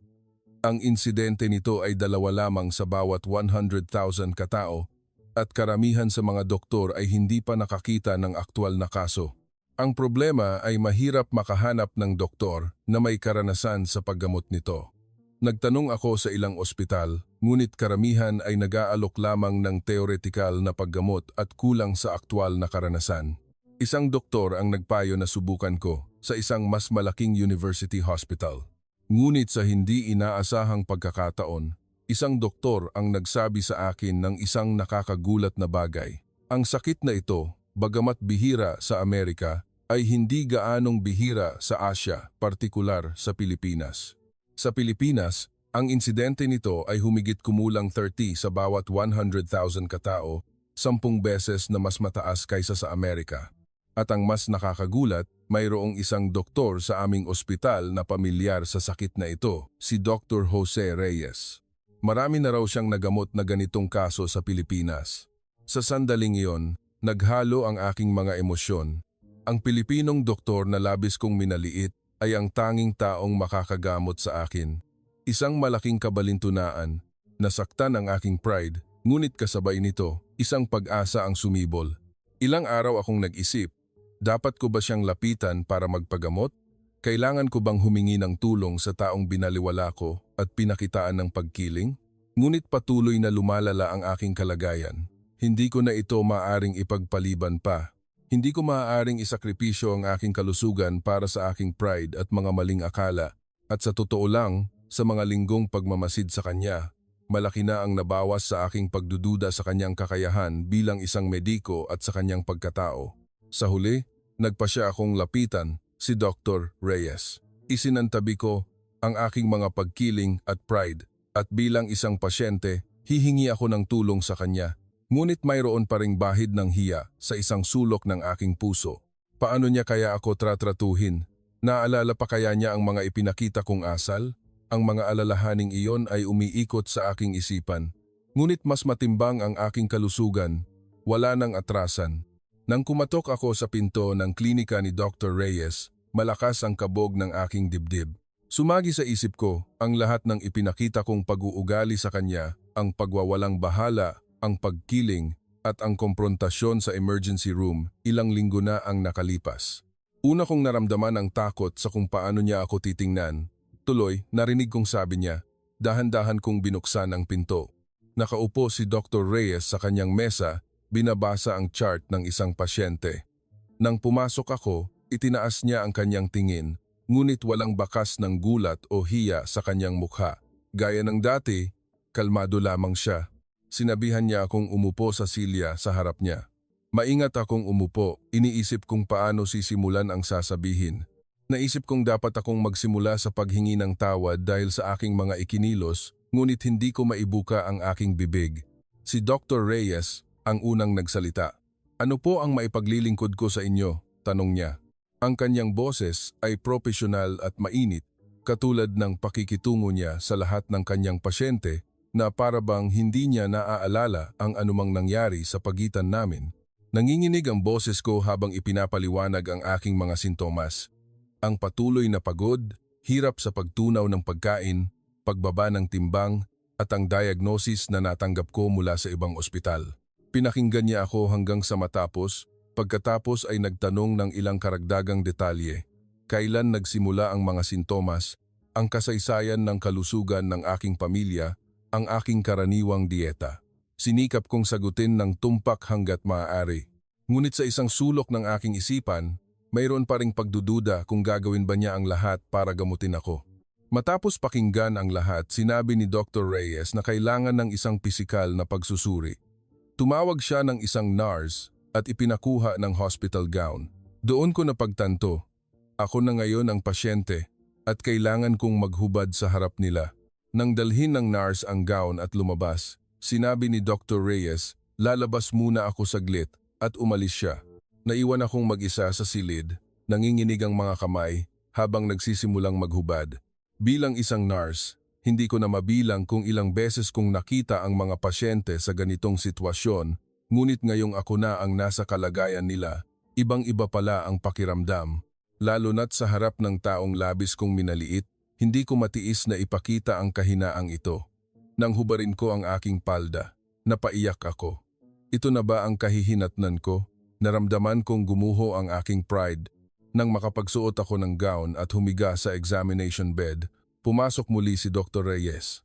Ang insidente nito ay 2 lamang sa bawat 100,000 katao at karamihan sa mga doktor ay hindi pa nakakita ng aktwal na kaso. Ang problema ay mahirap makahanap ng doktor na may karanasan sa paggamot nito. Nagtanong ako sa ilang ospital, ngunit karamihan ay nag-aalok lamang ng teoretikal na paggamot at kulang sa aktwal na karanasan. Isang doktor ang nagpayo na subukan ko sa isang mas malaking university hospital. Ngunit sa hindi inaasahang pagkakataon, isang doktor ang nagsabi sa akin ng isang nakakagulat na bagay. Ang sakit na ito, bagamat bihira sa Amerika, ay hindi gaanong bihira sa Asya, partikular sa Pilipinas. Sa Pilipinas, ang insidente nito ay humigit kumulang 30 sa bawat 100,000 katao, 10 beses na mas mataas kaysa sa Amerika. At ang mas nakakagulat, mayroong isang doktor sa aming ospital na pamilyar sa sakit na ito, si Dr. Jose Reyes. Marami na raw siyang nagamot na ganitong kaso sa Pilipinas. Sa sandaling iyon, naghalo ang aking mga emosyon. Ang Pilipinong doktor na labis kong minaliit ay ang tanging taong makakagamot sa akin. Isang malaking kabalintunaan, nasaktan ang aking pride, ngunit kasabay nito, isang pag-asa ang sumibol. Ilang araw akong nag-isip, dapat ko ba siyang lapitan para magpagamot? Kailangan ko bang humingi ng tulong sa taong binaliwala ko at pinakitaan ng pagkiling? Ngunit patuloy na lumalala ang aking kalagayan. Hindi ko na ito maaaring ipagpaliban pa. Hindi ko maaaring isakripisyo ang aking kalusugan para sa aking pride at mga maling akala. At sa totoo lang, sa mga linggong pagmamasid sa kanya, malaki na ang nabawas sa aking pagdududa sa kanyang kakayahan bilang isang mediko at sa kanyang pagkatao. Sa huli, nagpasya akong lapitan si Dr. Reyes. Isinantabi ko ang aking mga pagkiling at pride at bilang isang pasyente, hihingi ako ng tulong sa kanya. Ngunit mayroon pa ring bahid ng hiya sa isang sulok ng aking puso. Paano niya kaya ako tratratuhin? Naalala pa kaya niya ang mga ipinakita kong asal? Ang mga alalahaning iyon ay umiikot sa aking isipan. Ngunit mas matimbang ang aking kalusugan Wala nang atrasan. Nang kumatok ako sa pinto ng klinika ni Dr. Reyes, malakas ang kabog ng aking dibdib. Sumagi sa isip ko ang lahat ng ipinakita kong pag-uugali sa kanya, ang pagwawalang bahala, ang pagkiling, at ang komprontasyon sa emergency room. Ilang linggo na ang nakalipas. Una kong naramdaman ang takot sa kung paano niya ako titingnan. Tuloy, narinig kong sabi niya, dahan-dahan kong binuksan ang pinto. Nakaupo si Dr. Reyes sa kanyang mesa, binabasa ang chart ng isang pasyente. Nang pumasok ako, itinaas niya ang kanyang tingin, ngunit walang bakas ng gulat o hiya sa kanyang mukha. Gaya ng dati, kalmado lamang siya. Sinabihan niya akong umupo sa silya sa harap niya. Maingat akong umupo, iniisip kung paano sisimulan ang sasabihin. Naisip kong dapat akong magsimula sa paghingi ng tawad dahil sa aking mga ikinilos, ngunit hindi ko maibuka ang aking bibig. Si Dr. Reyes ang unang nagsalita. Ano po ang maipaglilingkod ko sa inyo? Tanong niya. Ang kanyang boses ay profesional at mainit, katulad ng pakikitungo niya sa lahat ng kanyang pasyente na parabang hindi niya naaalala ang anumang nangyari sa pagitan namin. Nanginginig ang boses ko habang ipinapaliwanag ang aking mga sintomas. Ang patuloy na pagod, hirap sa pagtunaw ng pagkain, pagbaba ng timbang, at ang diagnosis na natanggap ko mula sa ibang ospital. Pinakinggan niya ako hanggang sa matapos, pagkatapos ay nagtanong ng ilang karagdagang detalye. Kailan nagsimula ang mga sintomas, ang kasaysayan ng kalusugan ng aking pamilya, ang aking karaniwang dieta. Sinikap kong sagutin ng tumpak hanggat maaari. Ngunit sa isang sulok ng aking isipan, mayroon pa ring pagdududa kung gagawin ba niya ang lahat para gamutin ako. Matapos pakinggan ang lahat, sinabi ni Dr. Reyes na kailangan ng isang pisikal na pagsusuri. Tumawag siya ng isang nurse at ipinakuha ng hospital gown. Doon ko napagtanto, ako na ngayon ang pasyente at kailangan kong maghubad sa harap nila. Nang dalhin ng nurse ang gown at lumabas, sinabi ni Dr. Reyes, lalabas muna ako saglit at umalis siya. Naiwan akong mag-isa sa silid, nanginginig ang mga kamay habang nagsisimulang maghubad. Bilang isang nurse, hindi ko na mabilang kung ilang beses kong nakita ang mga pasyente sa ganitong sitwasyon, ngunit ngayong ako na ang nasa kalagayan nila, ibang-iba pala ang pakiramdam. Lalo na't sa harap ng taong labis kong minaliit, hindi ko matiis na ipakita ang kahinaang ito. Nang hubarin ko ang aking palda, napaiyak ako. Ito na ba ang kahihinatnan ko? Naramdaman kong gumuho ang aking pride. Nang makapagsuot ako ng gown at humiga sa examination bed, pumasok muli si Dr. Reyes.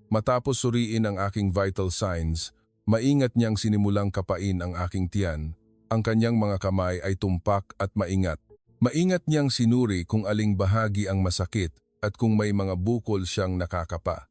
Matapos suriin ang aking vital signs, maingat niyang sinimulang kapain ang aking tiyan. Ang kanyang mga kamay ay tumpak at maingat. Maingat niyang sinuri kung aling bahagi ang masakit at kung may mga bukol siyang nakakapa.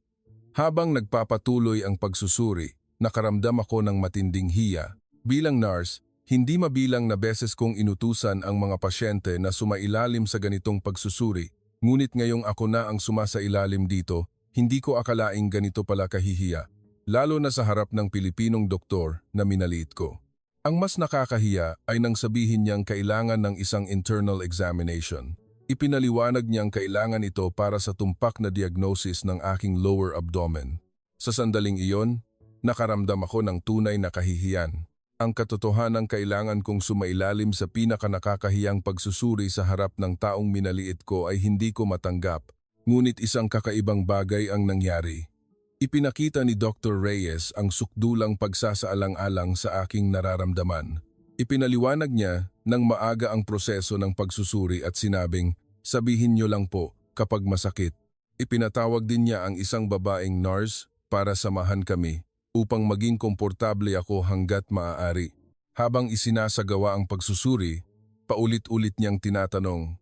Habang nagpapatuloy ang pagsusuri, nakaramdam ako ng matinding hiya. Bilang nurse, hindi mabilang na beses kong inutusan ang mga pasyente na sumailalim sa ganitong pagsusuri, ngunit ngayong ako na ang sumasailalim dito, hindi ko akalaing ganito pala kahihiya, lalo na sa harap ng Pilipinong doktor na minaliit ko. Ang mas nakakahiya ay nang sabihin niyang kailangan ng isang internal examination. Ipinaliwanag niyang kailangan ito para sa tumpak na diagnosis ng aking lower abdomen. Sa sandaling iyon, nakaramdam ako ng tunay na kahihiyan. Ang katotohanan kailangan kong sumailalim sa pinakanakakahiyang pagsusuri sa harap ng taong minaliit ko ay hindi ko matanggap, ngunit isang kakaibang bagay ang nangyari. Ipinakita ni Dr. Reyes ang sukdulang pagsasaalang-alang sa aking nararamdaman. Ipinaliwanag niya nang maaga ang proseso ng pagsusuri at sinabing, sabihin niyo lang po kapag masakit. Ipinatawag din niya ang isang babaeng nurse para samahan kami, upang maging komportable ako hanggat maaari. Habang isinasagawa ang pagsusuri, paulit-ulit niyang tinatanong,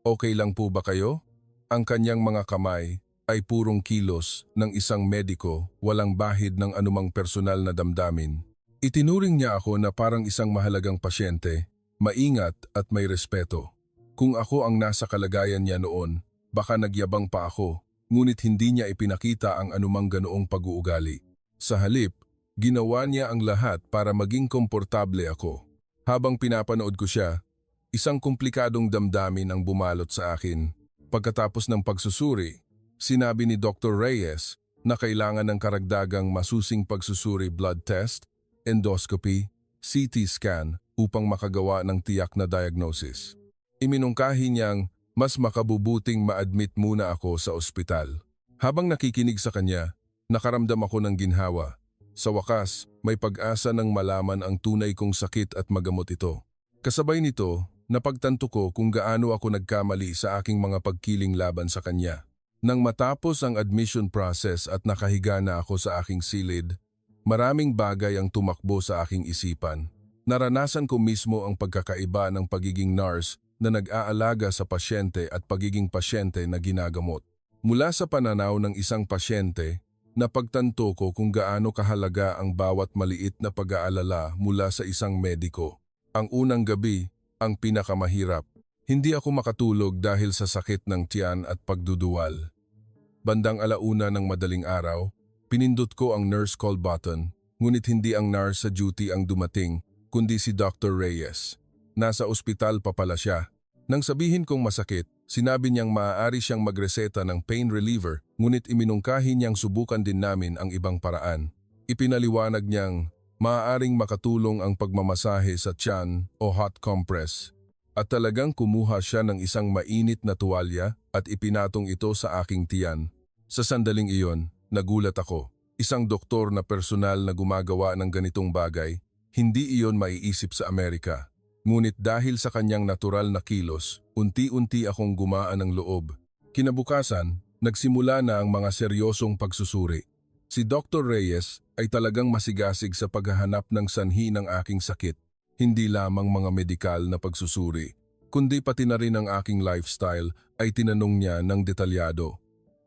okay lang po ba kayo? Ang kanyang mga kamay ay purong kilos ng isang mediko, walang bahid ng anumang personal na damdamin. Itinuring niya ako na parang isang mahalagang pasyente, maingat at may respeto. Kung ako ang nasa kalagayan niya noon, baka nagyabang pa ako, ngunit hindi niya ipinakita ang anumang ganoong pag-uugali. Sa halip, ginawa niya ang lahat para maging komportable ako. Habang pinapanood ko siya, isang komplikadong damdamin ang bumalot sa akin. Pagkatapos ng pagsusuri, sinabi ni Dr. Reyes na kailangan ng karagdagang masusing pagsusuri blood test, endoscopy, CT scan upang makagawa ng tiyak na diagnosis. Iminungkahi niyang mas makabubuting ma-admit muna ako sa ospital. Habang nakikinig sa kanya, nakaramdam ako ng ginhawa. Sa wakas, may pag-asa ng malaman ang tunay kong sakit at magamot ito. Kasabay nito, napagtanto ko kung gaano ako nagkamali sa aking mga pagkiling laban sa kanya. Nang matapos ang admission process at nakahiga na ako sa aking silid, maraming bagay ang tumakbo sa aking isipan. Naranasan ko mismo ang pagkakaiba ng pagiging nurse na nag-aalaga sa pasyente at pagiging pasyente na ginagamot. Mula sa pananaw ng isang pasyente, napagtanto ko kung gaano kahalaga ang bawat maliit na pag-aalala mula sa isang mediko. Ang unang gabi, ang pinakamahirap. Hindi ako makatulog dahil sa sakit ng tiyan at pagduduwal. Bandang 1:00 ng madaling araw, pinindot ko ang nurse call button, ngunit hindi ang nurse sa duty ang dumating, kundi si Dr. Reyes. Nasa ospital pa pala siya. Nang sabihin kong masakit, sinabi niyang maaari siyang magreseta ng pain reliever, ngunit iminungkahi niyang subukan din namin ang ibang paraan. Ipinaliwanag niyang maaaring makatulong ang pagmamasahe sa tiyan o hot compress. At talagang kumuha siya ng isang mainit na tuwalya at ipinatong ito sa aking tiyan. Sa sandaling iyon, nagulat ako. Isang doktor na personal na gumagawa ng ganitong bagay, hindi iyon maiisip sa Amerika. Ngunit dahil sa kanyang natural na kilos, unti-unti akong gumaan ng loob. Kinabukasan, nagsimula na ang mga seryosong pagsusuri. Si Dr. Reyes ay talagang masigasig sa paghahanap ng sanhi ng aking sakit. Hindi lamang mga medikal na pagsusuri, kundi pati na rin ang aking lifestyle ay tinanong niya ng detalyado.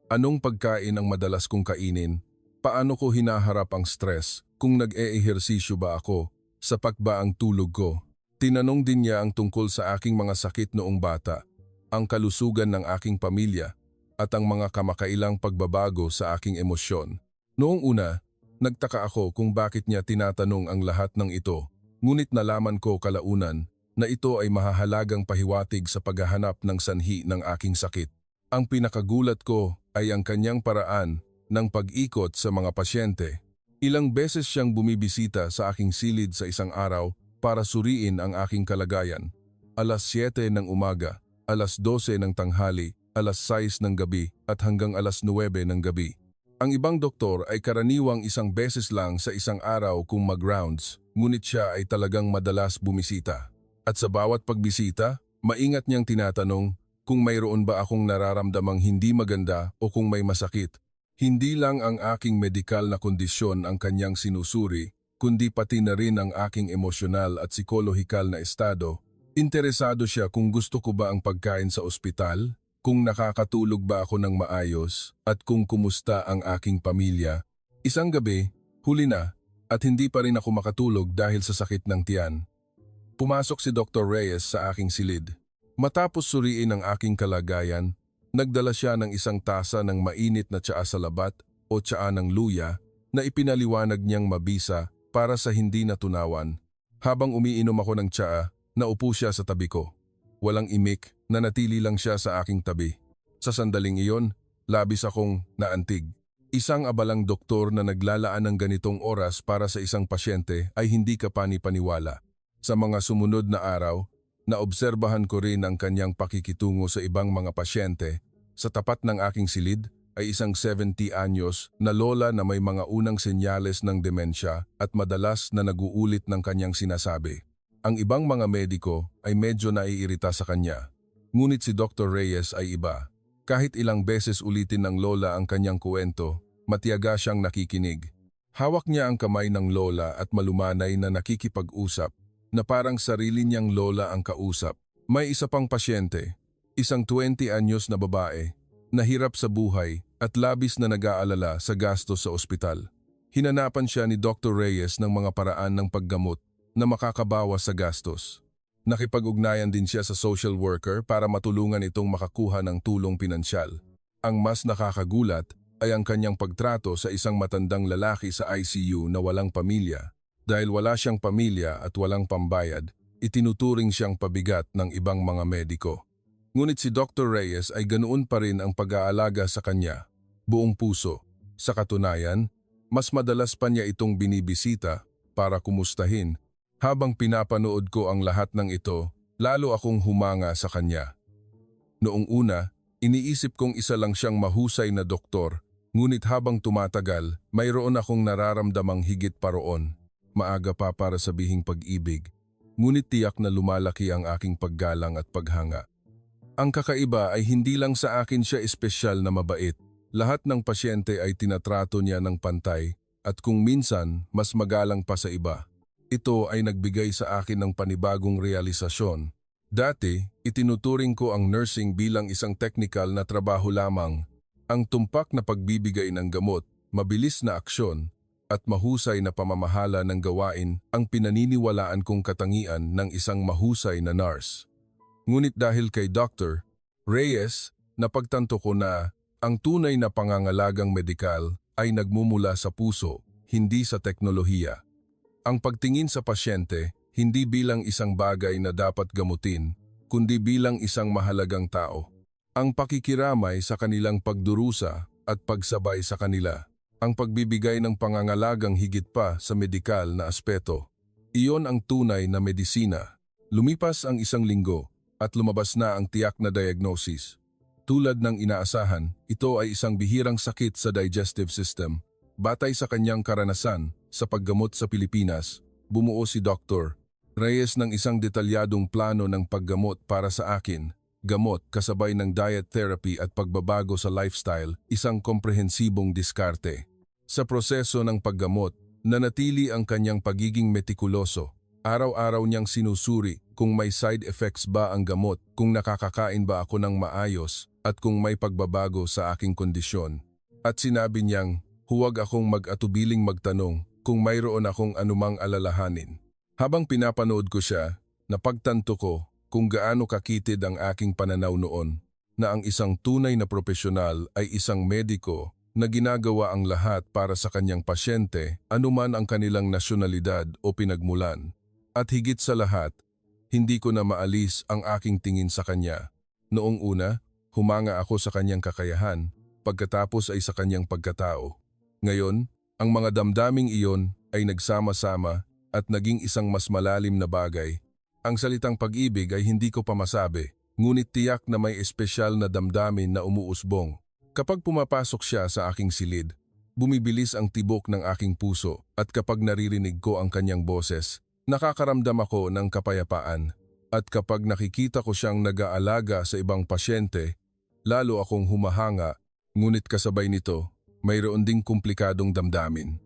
Anong pagkain ang madalas kong kainin? Paano ko hinaharap ang stress? Kung nag-eehersisyo ba ako? Sapat ba ang tulog ko? Tinanong din niya ang tungkol sa aking mga sakit noong bata, ang kalusugan ng aking pamilya, at ang mga kamakailang pagbabago sa aking emosyon. Noong una, nagtaka ako kung bakit niya tinatanong ang lahat ng ito. Ngunit nalaman ko kalaunan na ito ay mahahalagang pahiwatig sa paghahanap ng sanhi ng aking sakit. Ang pinakagulat ko ay ang kanyang paraan ng pag-ikot sa mga pasyente. Ilang beses siyang bumibisita sa aking silid sa isang araw para suriin ang aking kalagayan. 7:00 ng umaga, 12:00 ng tanghali, 6:00 ng gabi at hanggang 9:00 ng gabi. Ang ibang doktor ay karaniwang isang beses lang sa isang araw kung mag-rounds, ngunit siya ay talagang madalas bumisita. At sa bawat pagbisita, maingat niyang tinatanong kung mayroon ba akong nararamdamang hindi maganda o kung may masakit. Hindi lang ang aking medikal na kondisyon ang kanyang sinusuri, kundi pati na rin ang aking emosyonal at psikolohikal na estado. Interesado siya kung gusto ko ba ang pagkain sa ospital, kung nakakatulog ba ako ng maayos, at kung kumusta ang aking pamilya. Isang gabi, huli na, at hindi pa rin ako makatulog dahil sa sakit ng tiyan. Pumasok si Dr. Reyes sa aking silid. Matapos suriin ang aking kalagayan, nagdala siya ng isang tasa ng mainit na tsaa sa labat o tsaa ng luya na ipinaliwanag niyang mabisa para sa hindi natunawan. Habang umiinom ako ng tsaa, naupo siya sa tabi ko. Walang imik, nanatili lang siya sa aking tabi. Sa sandaling iyon, labis akong naantig. Isang abalang doktor na naglalaan ng ganitong oras para sa isang pasyente ay hindi ka panipaniwala. Sa mga sumunod na araw, naobserbahan ko rin ang kanyang pakikitungo sa ibang mga pasyente. Sa tapat ng aking silid ay isang 70 anyos na lola na may mga unang senyales ng demensya at madalas na naguulit ng kanyang sinasabi. Ang ibang mga mediko ay medyo naiirita sa kanya. Ngunit si Dr. Reyes ay iba. Kahit ilang beses ulitin ng lola ang kanyang kuwento, matiyaga siyang nakikinig. Hawak niya ang kamay ng lola at malumanay na nakikipag-usap, na parang sarili niyang lola ang kausap. May isa pang pasyente, isang 20 anyos na babae, na hirap sa buhay at labis na nag-aalala sa gastos sa ospital. Hinanapan siya ni Dr. Reyes ng mga paraan ng paggamot na makakabawas sa gastos. Nakipag-ugnayan din siya sa social worker para matulungan itong makakuha ng tulong pinansyal. Ang mas nakakagulat ay ang kanyang pagtrato sa isang matandang lalaki sa ICU na walang pamilya. Dahil wala siyang pamilya at walang pambayad, itinuturing siyang pabigat ng ibang mga mediko. Ngunit si Dr. Reyes ay ganoon pa rin ang pag-aalaga sa kanya, buong puso. Sa katunayan, mas madalas pa niya itong binibisita para kumustahin Habang pinapanood ko ang lahat ng ito, lalo akong humanga sa kanya. Noong una, iniisip kong isa lang siyang mahusay na doktor, ngunit habang tumatagal, mayroon akong nararamdamang higit pa roon. Maaga pa para sabihing pag-ibig, ngunit tiyak na lumalaki ang aking paggalang at paghanga. Ang kakaiba ay hindi lang sa akin siya espesyal na mabait. Lahat ng pasyente ay tinatrato niya ng pantay at kung minsan mas magalang pa sa iba. Ito ay nagbigay sa akin ng panibagong realisasyon. Dati, itinuturing ko ang nursing bilang isang technical na trabaho lamang. Ang tumpak na pagbibigay ng gamot, mabilis na aksyon, at mahusay na pamamahala ng gawain ang pinaniniwalaan kong katangian ng isang mahusay na nurse. Ngunit dahil kay Dr. Reyes, napagtanto ko na ang tunay na pangangalagang medikal ay nagmumula sa puso, hindi sa teknolohiya. Ang pagtingin sa pasyente, hindi bilang isang bagay na dapat gamutin, kundi bilang isang mahalagang tao. Ang pakikiramay sa kanilang pagdurusa at pagsabay sa kanila. Ang pagbibigay ng pangangalagang higit pa sa medikal na aspeto. Iyon ang tunay na medisina. Lumipas ang 1 linggo at lumabas na ang tiyak na diagnosis. Tulad ng inaasahan, ito ay isang bihirang sakit sa digestive system. Batay sa kanyang karanasan sa paggamot sa Pilipinas, bumuo si Dr. Reyes ng isang detalyadong plano ng paggamot para sa akin. Gamot kasabay ng diet therapy at pagbabago sa lifestyle, isang komprehensibong diskarte. Sa proseso ng paggamot, nanatili ang kanyang pagiging metikuloso. Araw-araw niyang sinusuri kung may side effects ba ang gamot, kung nakakakain ba ako ng maayos, at kung may pagbabago sa aking kondisyon. At sinabi niyang, huwag akong mag-atubiling magtanong kung mayroon akong anumang alalahanin. Habang pinapanood ko siya, napagtanto ko kung gaano kakitid ang aking pananaw noon, na ang isang tunay na propesyonal ay isang mediko na ginagawa ang lahat para sa kanyang pasyente, anuman ang kanilang nasyonalidad o pinagmulan. At higit sa lahat, hindi ko na maalis ang aking tingin sa kanya. Noong una, humanga ako sa kanyang kakayahan, pagkatapos ay sa kanyang pagkatao. Ngayon, ang mga damdaming iyon ay nagsama-sama at naging isang mas malalim na bagay. Ang salitang pag-ibig ay hindi ko pa masabi, ngunit tiyak na may espesyal na damdamin na umuusbong. Kapag pumapasok siya sa aking silid, bumibilis ang tibok ng aking puso at kapag naririnig ko ang kanyang boses, nakakaramdam ako ng kapayapaan. At kapag nakikita ko siyang nag-aalaga sa ibang pasyente, lalo akong humahanga, ngunit kasabay nito, mayroon ding komplikadong damdamin.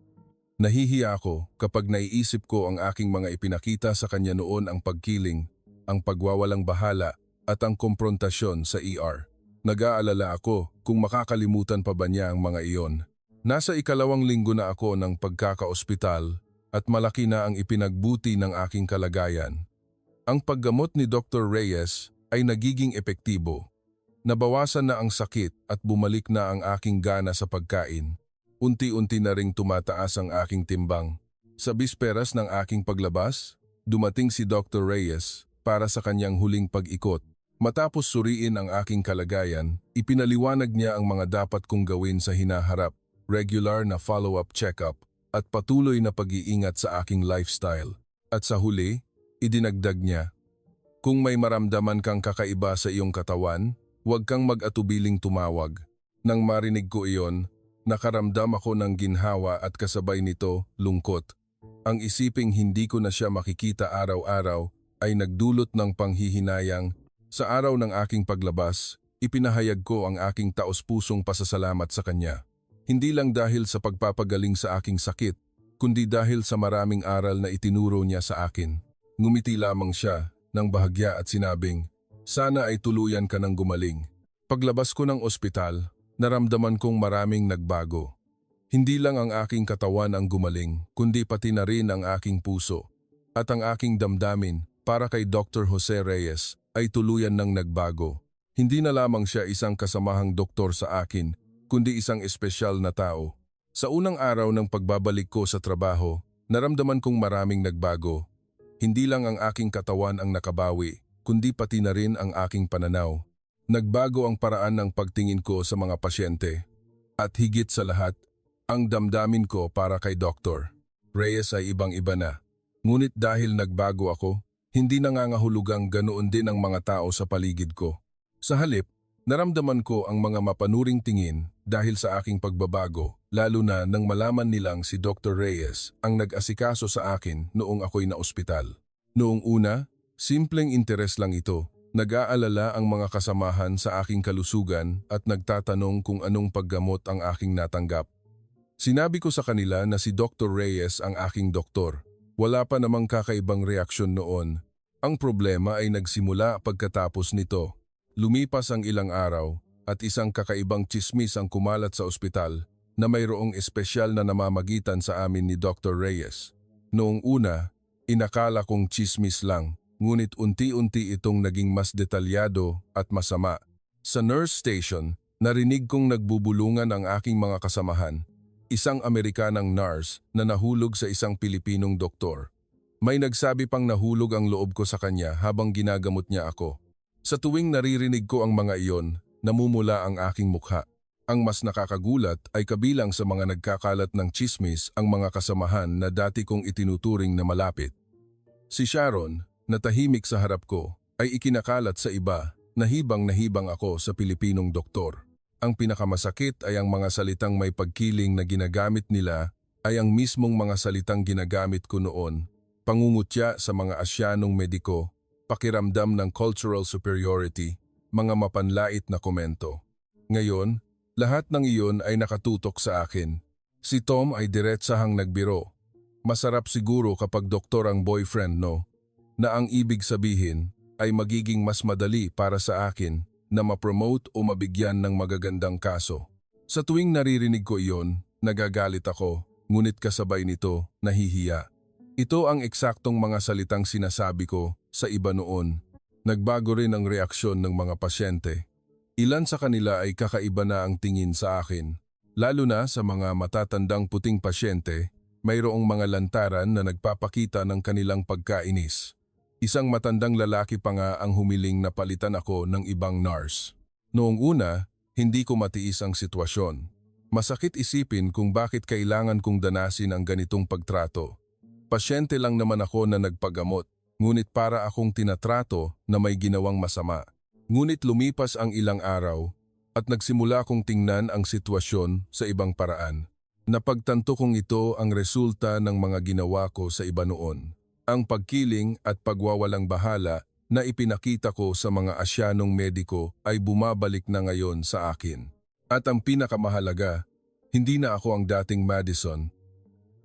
Nahihiya ako kapag naiisip ko ang aking mga ipinakita sa kanya noon ang pagkiling, ang pagwawalang bahala at ang komprontasyon sa ER. Nag-aalala ako kung makakalimutan pa ba niya ang mga iyon. Nasa 2 linggo na ako ng pagkakaospital at malaki na ang ipinagbuti ng aking kalagayan. Ang paggamot ni Dr. Reyes ay nagiging epektibo. Nabawasan na ang sakit at bumalik na ang aking gana sa pagkain. Unti-unti na ring tumataas ang aking timbang. Sa bisperas ng aking paglabas, dumating si Dr. Reyes para sa kanyang huling pag-ikot. Matapos suriin ang aking kalagayan, ipinaliwanag niya ang mga dapat kong gawin sa hinaharap, regular na follow-up check-up, at patuloy na pag-iingat sa aking lifestyle. At sa huli, idinagdag niya, kung may maramdaman kang kakaiba sa iyong katawan, huwag kang mag-atubiling tumawag. Nang marinig ko iyon, nakaramdam ako ng ginhawa at kasabay nito, lungkot. Ang isiping hindi ko na siya makikita araw-araw ay nagdulot ng panghihinayang. Sa araw ng aking paglabas, ipinahayag ko ang aking taos-pusong pasasalamat sa kanya. Hindi lang dahil sa pagpapagaling sa aking sakit, kundi dahil sa maraming aral na itinuro niya sa akin. Ngumiti lamang siya ng bahagya at sinabing, sana ay tuluyan ka ng gumaling. Paglabas ko ng ospital, naramdaman kong maraming nagbago. Hindi lang ang aking katawan ang gumaling, kundi pati na rin ang aking puso. At ang aking damdamin para kay Dr. Jose Reyes ay tuluyan ng nagbago. Hindi na lamang siya isang kasamahang doktor sa akin, kundi isang espesyal na tao. Sa unang araw ng pagbabalik ko sa trabaho, naramdaman kong maraming nagbago. Hindi lang ang aking katawan ang nakabawi, kundi pati na rin ang aking pananaw. Nagbago ang paraan ng pagtingin ko sa mga pasyente. At higit sa lahat, ang damdamin ko para kay Dr. Reyes ay ibang-iba na. Ngunit dahil nagbago ako, hindi nangangahulugang ganoon din ang mga tao sa paligid ko. Sa halip, naramdaman ko ang mga mapanuring tingin dahil sa aking pagbabago, lalo na nang malaman nilang si Dr. Reyes ang nag-asikaso sa akin noong ako'y naospital. Noong una, simpleng interes lang ito. Nag-aalala ang mga kasamahan sa aking kalusugan at nagtatanong kung anong paggamot ang aking natanggap. Sinabi ko sa kanila na si Dr. Reyes ang aking doktor. Wala pa namang kakaibang reaksyon noon. Ang problema ay nagsimula pagkatapos nito. Lumipas ang ilang araw at isang kakaibang tsismis ang kumalat sa ospital na mayroong espesyal na namamagitan sa amin ni Dr. Reyes. Noong una, inakala kong tsismis lang, ngunit unti-unti itong naging mas detalyado at masama. Sa nurse station, narinig kong nagbubulungan ang aking mga kasamahan. Isang Amerikanang nurse na nahulog sa isang Pilipinong doktor. May nagsabi pang nahulog ang loob ko sa kanya habang ginagamot niya ako. Sa tuwing naririnig ko ang mga iyon, namumula ang aking mukha. Ang mas nakakagulat ay kabilang sa mga nagkakalat ng tsismis ang mga kasamahan na dati kong itinuturing na malapit. Si Sharon, na tahimik sa harap ko, ay ikinakalat sa iba na hibang ako sa Pilipinong doktor. Ang pinakamasakit ay ang mga salitang may pagkiling na ginagamit nila ay ang mismong mga salitang ginagamit ko noon. Pangungutya sa mga Asyanong mediko, pakiramdam ng cultural superiority, mga mapanlait na komento. Ngayon, lahat ng iyon ay nakatutok sa akin. Si Tom ay diretsahang nagbiro. Masarap siguro kapag doktor ang boyfriend, no? Na ang ibig sabihin ay magiging mas madali para sa akin na ma-promote o mabigyan ng magagandang kaso. Sa tuwing naririnig ko iyon, nagagalit ako, ngunit kasabay nito, nahihiya. Ito ang eksaktong mga salitang sinasabi ko sa iba noon. Nagbago rin ang reaksyon ng mga pasyente. Ilan sa kanila ay kakaiba na ang tingin sa akin. Lalo na sa mga matatandang puting pasyente, mayroong mga lantaran na nagpapakita ng kanilang pagkainis. Isang matandang lalaki pa nga ang humiling na palitan ako ng ibang nurse. Noong una, hindi ko matiis ang sitwasyon. Masakit isipin kung bakit kailangan kong danasin ang ganitong pagtrato. Pasyente lang naman ako na nagpagamot, ngunit para akong tinatrato na may ginawang masama. Ngunit lumipas ang ilang araw at nagsimula kong tingnan ang sitwasyon sa ibang paraan. Napagtanto kong ito ang resulta ng mga ginawa ko sa iba noon. Ang pagkiling at pagwawalang bahala na ipinakita ko sa mga Asyanong mediko ay bumabalik na ngayon sa akin. At ang pinakamahalaga, hindi na ako ang dating Madison.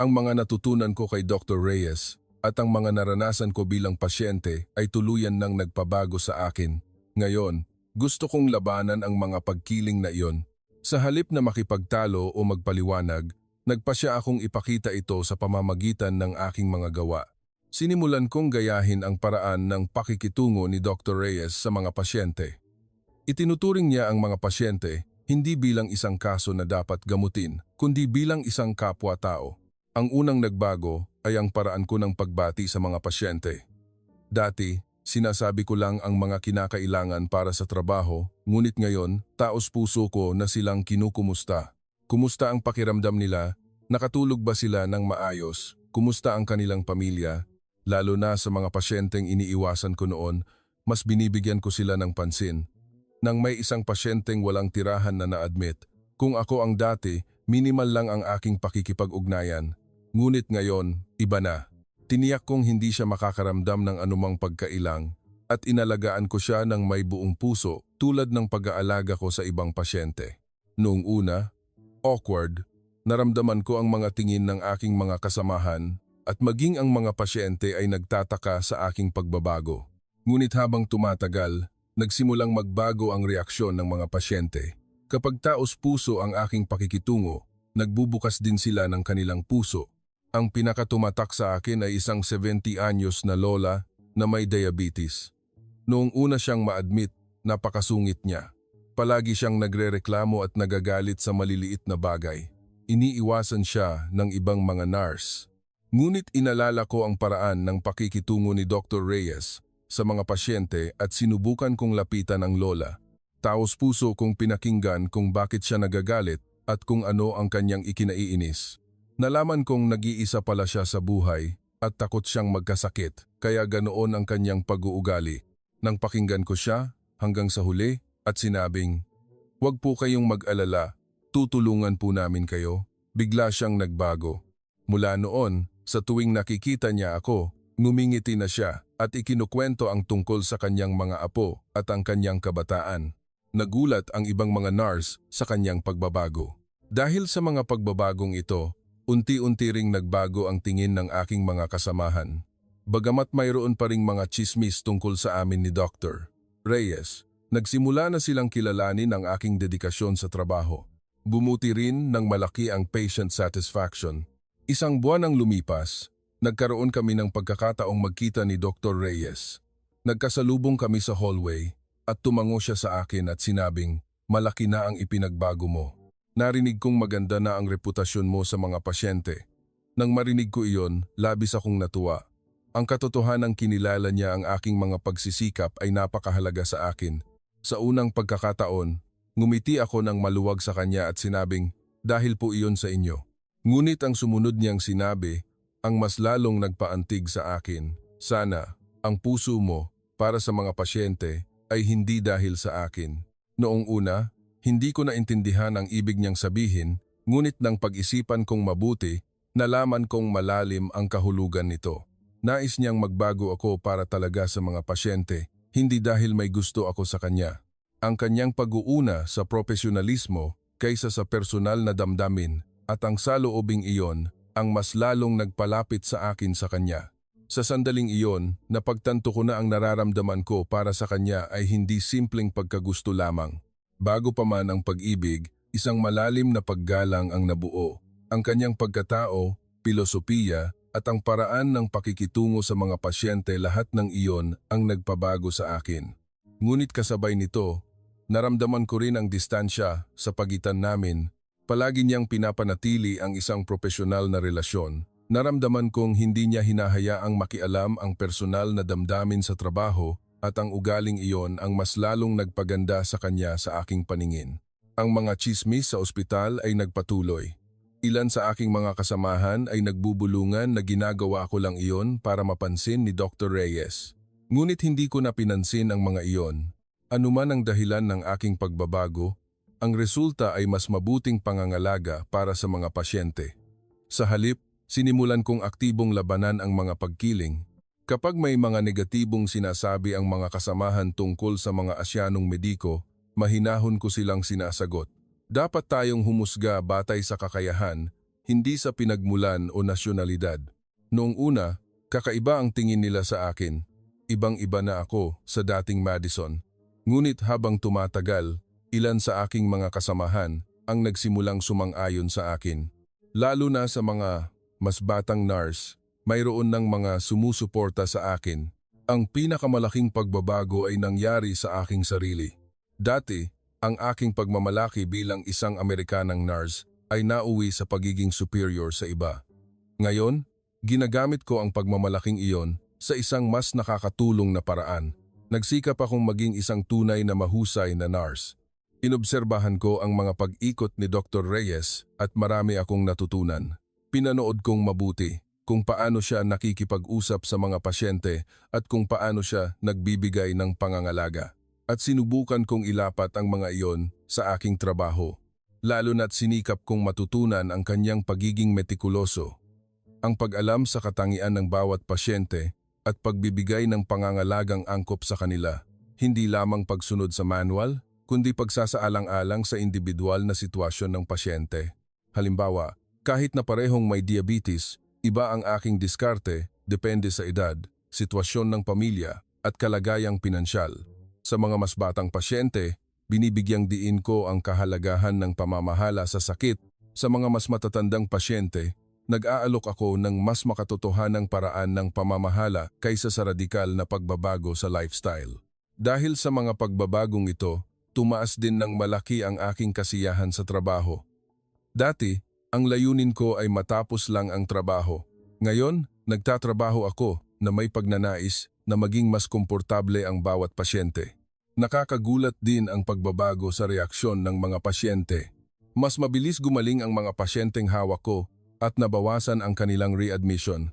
Ang mga natutunan ko kay Dr. Reyes at ang mga naranasan ko bilang pasyente ay tuluyan nang nagpabago sa akin. Ngayon, gusto kong labanan ang mga pagkiling na iyon. Sa halip na makipagtalo o magpaliwanag, nagpasya akong ipakita ito sa pamamagitan ng aking mga gawa. Sinimulan kong gayahin ang paraan ng pakikitungo ni Dr. Reyes sa mga pasyente. Itinuturing niya ang mga pasyente hindi bilang isang kaso na dapat gamutin, kundi bilang isang kapwa-tao. Ang unang nagbago ay ang paraan ko ng pagbati sa mga pasyente. Dati, sinasabi ko lang ang mga kinakailangan para sa trabaho, ngunit ngayon, taos-puso ko na silang kinukumusta. Kumusta ang pakiramdam nila? Nakatulog ba sila ng maayos? Kumusta ang kanilang pamilya? Lalo na sa mga pasyenteng iniiwasan ko noon, mas binibigyan ko sila ng pansin. Nang may isang pasyenteng walang tirahan na na-admit, kung ako ang dati, minimal lang ang aking pakikipag-ugnayan. Ngunit ngayon, iba na. Tiniyak kong hindi siya makakaramdam ng anumang pagkailang at inalagaan ko siya ng may buong puso tulad ng pag-aalaga ko sa ibang pasyente. Noong una, awkward, naramdaman ko ang mga tingin ng aking mga kasamahan at maging ang mga pasyente ay nagtataka sa aking pagbabago. Ngunit habang tumatagal, nagsimulang magbago ang reaksyon ng mga pasyente. Kapag taos-puso ang aking pakikitungo, nagbubukas din sila ng kanilang puso. Ang pinakatumatak sa akin ay isang 70 anyos na lola na may diabetes. Noong una siyang ma-admit, napakasungit niya. Palagi siyang nagrereklamo at nagagalit sa maliliit na bagay. Iniiwasan siya ng ibang mga nurse. Ngunit inalala ko ang paraan ng pakikitungo ni Dr. Reyes sa mga pasyente at sinubukan kong lapitan ang lola. Taos-puso kong pinakinggan kung bakit siya nagagalit at kung ano ang kanyang ikinaiinis. Nalaman kong nag-iisa pala siya sa buhay at takot siyang magkasakit, kaya ganoon ang kanyang pag-uugali. Nang pakinggan ko siya hanggang sa huli at sinabing, "Huwag po kayong mag-alala, tutulungan po namin kayo." Bigla siyang nagbago. Mula noon, sa tuwing nakikita niya ako, ngumingiti na siya at ikinukwento ang tungkol sa kanyang mga apo at ang kanyang kabataan. Nagulat ang ibang mga nurse sa kanyang pagbabago. Dahil sa mga pagbabagong ito, unti-unti ring nagbago ang tingin ng aking mga kasamahan. Bagamat mayroon pa ring mga chismis tungkol sa amin ni Dr. Reyes, nagsimula na silang kilalanin ang aking dedikasyon sa trabaho. Bumuti rin ng malaki ang patient satisfaction. Isang buwan ang lumipas, nagkaroon kami ng pagkakataong magkita ni Dr. Reyes. Nagkasalubong kami sa hallway at tumango siya sa akin at sinabing, "Malaki na ang ipinagbago mo. Narinig kong maganda na ang reputasyon mo sa mga pasyente." Nang marinig ko iyon, labis akong natuwa. Ang katotohanang kinilala niya ang aking mga pagsisikap ay napakahalaga sa akin. Sa unang pagkakataon, ngumiti ako ng maluwag sa kanya at sinabing, "Dahil po iyon sa inyo." Ngunit ang sumunod niyang sinabi, ang mas lalong nagpaantig sa akin, "Sana, ang puso mo para sa mga pasyente ay hindi dahil sa akin." Noong una, hindi ko naintindihan ang ibig niyang sabihin, ngunit nang pag-isipan kong mabuti, nalaman kong malalim ang kahulugan nito. Nais niyang magbago ako para talaga sa mga pasyente, hindi dahil may gusto ako sa kanya. Ang kanyang pag-uuna sa profesionalismo kaysa sa personal na damdamin at ang saloobing iyon ang mas lalong nagpalapit sa akin sa kanya. Sa sandaling iyon, napagtanto ko na ang nararamdaman ko para sa kanya ay hindi simpleng pagkagusto lamang. Bago pa man ang pag-ibig, isang malalim na paggalang ang nabuo. Ang kanyang pagkatao, pilosopiya at ang paraan ng pakikitungo sa mga pasyente, lahat ng iyon ang nagpabago sa akin. Ngunit kasabay nito, naramdaman ko rin ang distansya sa pagitan namin. Palagi niyang pinapanatili ang isang profesional na relasyon. Naramdaman kong hindi niya hinahayaang makialam ang personal na damdamin sa trabaho at ang ugaling iyon ang mas lalong nagpaganda sa kanya sa aking paningin. Ang mga tsismis sa ospital ay nagpatuloy. Ilan sa aking mga kasamahan ay nagbubulungan na ginagawa ko lang iyon para mapansin ni Dr. Reyes. Ngunit hindi ko na pinansin ang mga iyon. Anuman ang dahilan ng aking pagbabago, ang resulta ay mas mabuting pangangalaga para sa mga pasyente. Sa halip, sinimulan kong aktibong labanan ang mga pagkiling. Kapag may mga negatibong sinasabi ang mga kasamahan tungkol sa mga Asyanong mediko, mahinahon ko silang sinasagot. Dapat tayong humusga batay sa kakayahan, hindi sa pinagmulan o nasyonalidad. Noong una, kakaiba ang tingin nila sa akin. Ibang-iba na ako sa dating Madison. Ngunit habang tumatagal, ilan sa aking mga kasamahan ang nagsimulang sumang-ayon sa akin. Lalo na sa mga mas batang nurse, mayroon ng mga sumusuporta sa akin. Ang pinakamalaking pagbabago ay nangyari sa aking sarili. Dati, ang aking pagmamalaki bilang isang Amerikanang nurse ay nauwi sa pagiging superior sa iba. Ngayon, ginagamit ko ang pagmamalaking iyon sa isang mas nakakatulong na paraan. Nagsikap akong maging isang tunay na mahusay na nurse. Inobserbahan ko ang mga pag-ikot ni Dr. Reyes at marami akong natutunan. Pinanood kong mabuti kung paano siya nakikipag-usap sa mga pasyente at kung paano siya nagbibigay ng pangangalaga. At sinubukan kong ilapat ang mga iyon sa aking trabaho. Lalo na't sinikap kong matutunan ang kanyang pagiging metikuloso. Ang pag-alam sa katangian ng bawat pasyente at pagbibigay ng pangangalagang angkop sa kanila. Hindi lamang pagsunod sa manual, kundi pagsasaalang-alang sa individual na sitwasyon ng pasyente. Halimbawa, kahit na parehong may diabetes, iba ang aking diskarte depende sa edad, sitwasyon ng pamilya at kalagayang pinansyal. Sa mga mas batang pasyente, binibigyang diin ko ang kahalagahan ng pamamahala sa sakit. Sa mga mas matatandang pasyente, nag-aalok ako ng mas makatotohanang paraan ng pamamahala kaysa sa radikal na pagbabago sa lifestyle. Dahil sa mga pagbabagong ito, tumaas din ng malaki ang aking kasiyahan sa trabaho. Dati, ang layunin ko ay matapos lang ang trabaho. Ngayon, nagtatrabaho ako na may pagnanais na maging mas komportable ang bawat pasyente. Nakakagulat din ang pagbabago sa reaksyon ng mga pasyente. Mas mabilis gumaling ang mga pasyenteng hawak ko at nabawasan ang kanilang readmission.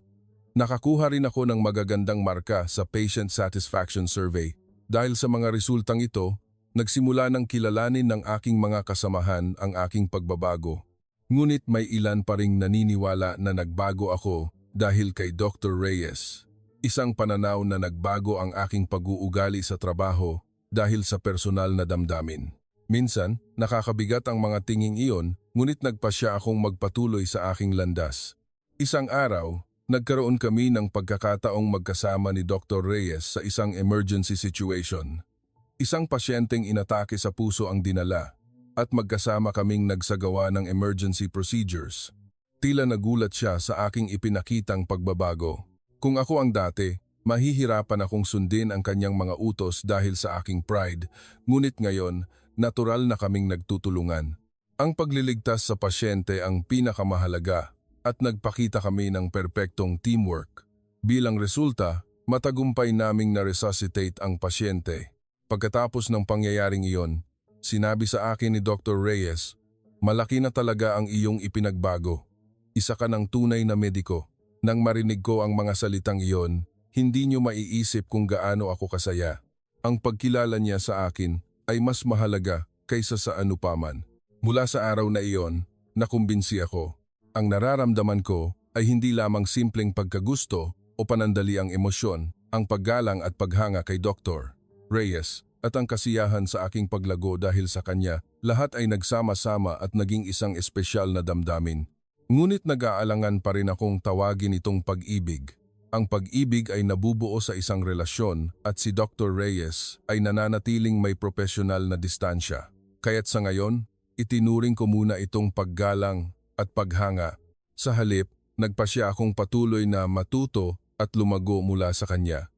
Nakakuha rin ako ng magagandang marka sa Patient Satisfaction Survey. Dahil sa mga resultang ito, nagsimula ng kilalanin ng aking mga kasamahan ang aking pagbabago. Ngunit may ilan pa ring naniniwala na nagbago ako dahil kay Dr. Reyes. Isang pananaw na nagbago ang aking pag-uugali sa trabaho dahil sa personal na damdamin. Minsan, nakakabigat ang mga tinging iyon, ngunit nagpasya akong magpatuloy sa aking landas. Isang araw, nagkaroon kami ng pagkakataong magkasama ni Dr. Reyes sa isang emergency situation. Isang pasyenteng inatake sa puso ang dinala at magkasama kaming nagsagawa ng emergency procedures. Tila nagulat siya sa aking ipinakitang pagbabago. Kung ako ang dati, mahihirapan akong sundin ang kanyang mga utos dahil sa aking pride, ngunit ngayon, natural na kaming nagtutulungan. Ang pagliligtas sa pasyente ang pinakamahalaga at nagpakita kami ng perpektong teamwork. Bilang resulta, matagumpay naming na-resuscitate ang pasyente. Pagkatapos ng pangyayaring iyon, sinabi sa akin ni Dr. Reyes, "Malaki na talaga ang iyong ipinagbago. Isa ka ng tunay na mediko." Nang marinig ko ang mga salitang iyon, hindi niyo maiisip kung gaano ako kasaya. Ang pagkilala niya sa akin ay mas mahalaga kaysa sa anupaman. Mula sa araw na iyon, nakumbinsi ako. Ang nararamdaman ko ay hindi lamang simpleng pagkagusto o panandali ang emosyon, ang paggalang at paghanga kay Dr. Reyes at ang kasiyahan sa aking paglago dahil sa kanya, lahat ay nagsama-sama at naging isang espesyal na damdamin. Ngunit nag-aalangan pa rin akong tawagin itong pag-ibig. Ang pag-ibig ay nabubuo sa isang relasyon at si Dr. Reyes ay nananatiling may profesional na distansya. Kaya't sa ngayon, itinuring ko muna itong paggalang at paghanga. Sa halip, nagpasya akong patuloy na matuto at lumago mula sa kanya.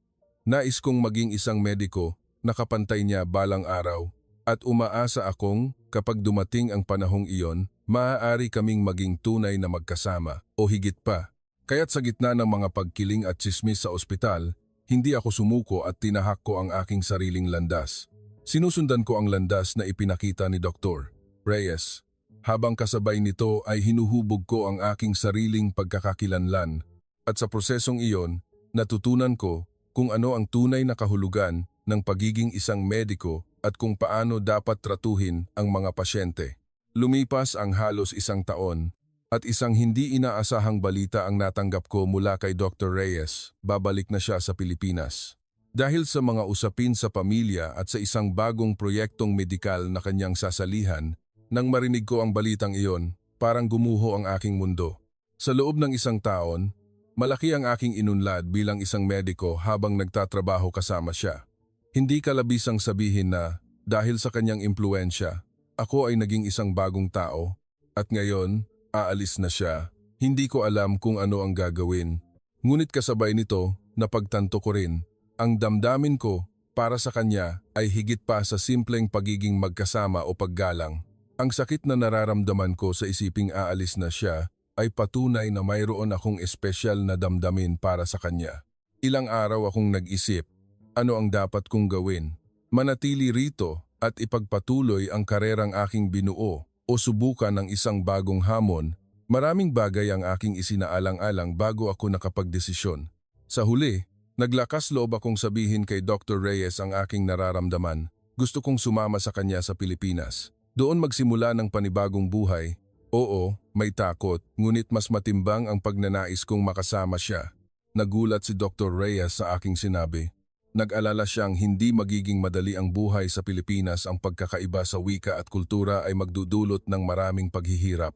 Nais kong maging isang mediko na kapantay niya balang araw at umaasa akong kapag dumating ang panahong iyon, maaari kaming maging tunay na magkasama o higit pa. Kaya't sa gitna ng mga pagkiling at tsismis sa ospital, hindi ako sumuko at tinahak ko ang aking sariling landas. Sinusundan ko ang landas na ipinakita ni Dr. Reyes. Habang kasabay nito ay hinuhubog ko ang aking sariling pagkakakilanlan at sa prosesong iyon, natutunan ko kung ano ang tunay na kahulugan ng pagiging isang mediko at kung paano dapat tratuhin ang mga pasyente. Lumipas ang halos 1 taon at isang hindi inaasahang balita ang natanggap ko mula kay Dr. Reyes, babalik na siya sa Pilipinas. Dahil sa mga usapin sa pamilya at sa isang bagong proyektong medikal na kanyang sasalihan, nang marinig ko ang balitang iyon, parang gumuho ang aking mundo. Sa loob ng 1 taon, malaki ang aking inunlad bilang isang mediko habang nagtatrabaho kasama siya. Hindi kalabisang sabihin na dahil sa kanyang impluensya, ako ay naging isang bagong tao at ngayon, aalis na siya. Hindi ko alam kung ano ang gagawin. Ngunit kasabay nito, napagtanto ko rin, ang damdamin ko para sa kanya ay higit pa sa simpleng pagiging magkasama o paggalang. Ang sakit na nararamdaman ko sa isiping aalis na siya ay patunay na mayroon akong espesyal na damdamin para sa kanya. Ilang araw akong nag-isip, ano ang dapat kong gawin? Manatili rito at ipagpatuloy ang karerang aking binuo o subukan ng isang bagong hamon. Maraming bagay ang aking isinaalang-alang bago ako nakapagdesisyon. Sa huli, naglakas loob akong sabihin kay Dr. Reyes ang aking nararamdaman. Gusto kong sumama sa kanya sa Pilipinas. Doon magsimula ng panibagong buhay. Oo, may takot, ngunit mas matimbang ang pagnanais kong makasama siya. Nagulat si Dr. Reyes sa aking sinabi. Nag-alala siyang hindi magiging madali ang buhay sa Pilipinas, ang pagkakaiba sa wika at kultura ay magdudulot ng maraming paghihirap.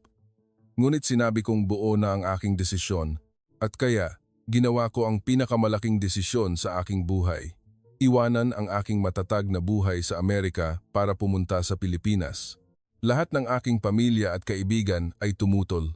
Ngunit sinabi kong buo na ang aking desisyon at kaya ginawa ko ang pinakamalaking desisyon sa aking buhay. Iwanan ang aking matatag na buhay sa Amerika para pumunta sa Pilipinas. Lahat ng aking pamilya at kaibigan ay tumutol.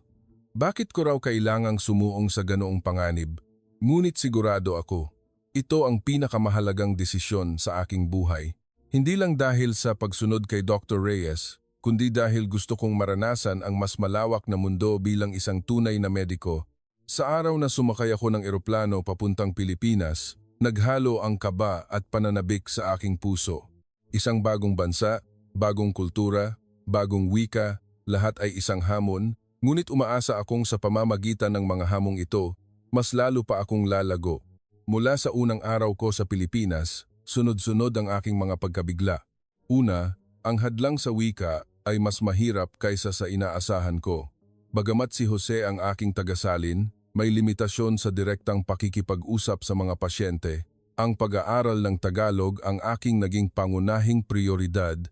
Bakit ko raw kailangang sumuong sa ganoong panganib? Ngunit sigurado ako, ito ang pinakamahalagang desisyon sa aking buhay. Hindi lang dahil sa pagsunod kay Dr. Reyes, kundi dahil gusto kong maranasan ang mas malawak na mundo bilang isang tunay na mediko. Sa araw na sumakay ako ng eroplano papuntang Pilipinas, naghalo ang kaba at pananabik sa aking puso. Isang bagong bansa, bagong kultura, bagong wika, lahat ay isang hamon, ngunit umaasa akong sa pamamagitan ng mga hamong ito, mas lalo pa akong lalago. Mula sa unang araw ko sa Pilipinas, sunod-sunod ang aking mga pagkabigla. Una, ang hadlang sa wika ay mas mahirap kaysa sa inaasahan ko. Bagamat si Jose ang aking tagasalin, may limitasyon sa direktang pakikipag-usap sa mga pasyente. Ang pag-aaral ng Tagalog ang aking naging pangunahing prioridad,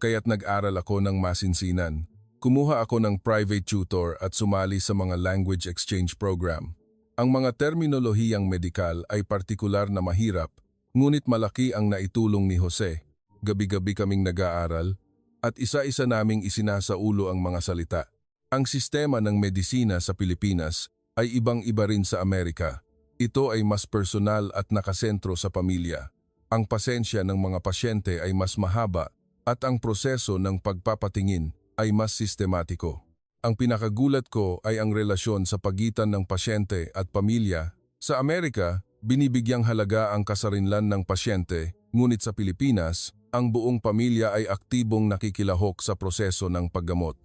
kaya't nag-aral ako ng masinsinan. Kumuha ako ng private tutor at sumali sa mga language exchange program. Ang mga terminolohiyang medikal ay partikular na mahirap, ngunit malaki ang naitulong ni Jose. Gabi-gabi kaming nag-aaral at isa-isa naming isinasaulo ang mga salita. Ang sistema ng medisina sa Pilipinas ay ibang-iba rin sa Amerika. Ito ay mas personal at nakasentro sa pamilya. Ang pasensya ng mga pasyente ay mas mahaba at ang proseso ng pagpapatingin ay mas sistematiko. Ang pinakagulat ko ay ang relasyon sa pagitan ng pasyente at pamilya. Sa Amerika, binibigyang halaga ang kasarinlan ng pasyente, ngunit sa Pilipinas, ang buong pamilya ay aktibong nakikilahok sa proseso ng paggamot.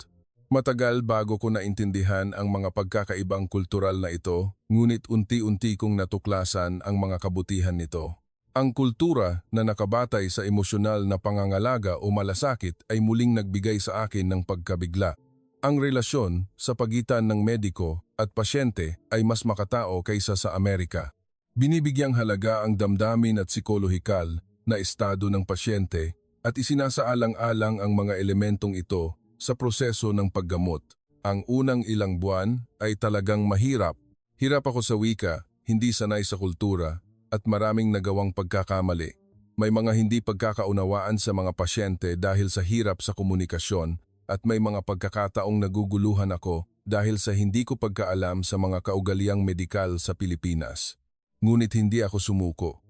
Matagal bago ko naintindihan ang mga pagkakaibang kultural na ito, ngunit unti-unti kong natuklasan ang mga kabutihan nito. Ang kultura na nakabatay sa emosyonal na pangangalaga o malasakit ay muling nagbigay sa akin ng pagkabigla. Ang relasyon sa pagitan ng mediko at pasyente ay mas makatao kaysa sa Amerika. Binibigyang halaga ang damdamin at psikolohikal na estado ng pasyente at isinasaalang-alang ang mga elementong ito sa proseso ng paggamot. Ang unang ilang buwan ay talagang mahirap. Hirap ako sa wika, hindi sanay sa kultura, at maraming nagawang pagkakamali. May mga hindi pagkakaunawaan sa mga pasyente dahil sa hirap sa komunikasyon at may mga pagkakataong naguguluhan ako dahil sa hindi ko pagkaalam sa mga kaugaliang medikal sa Pilipinas. Ngunit hindi ako sumuko.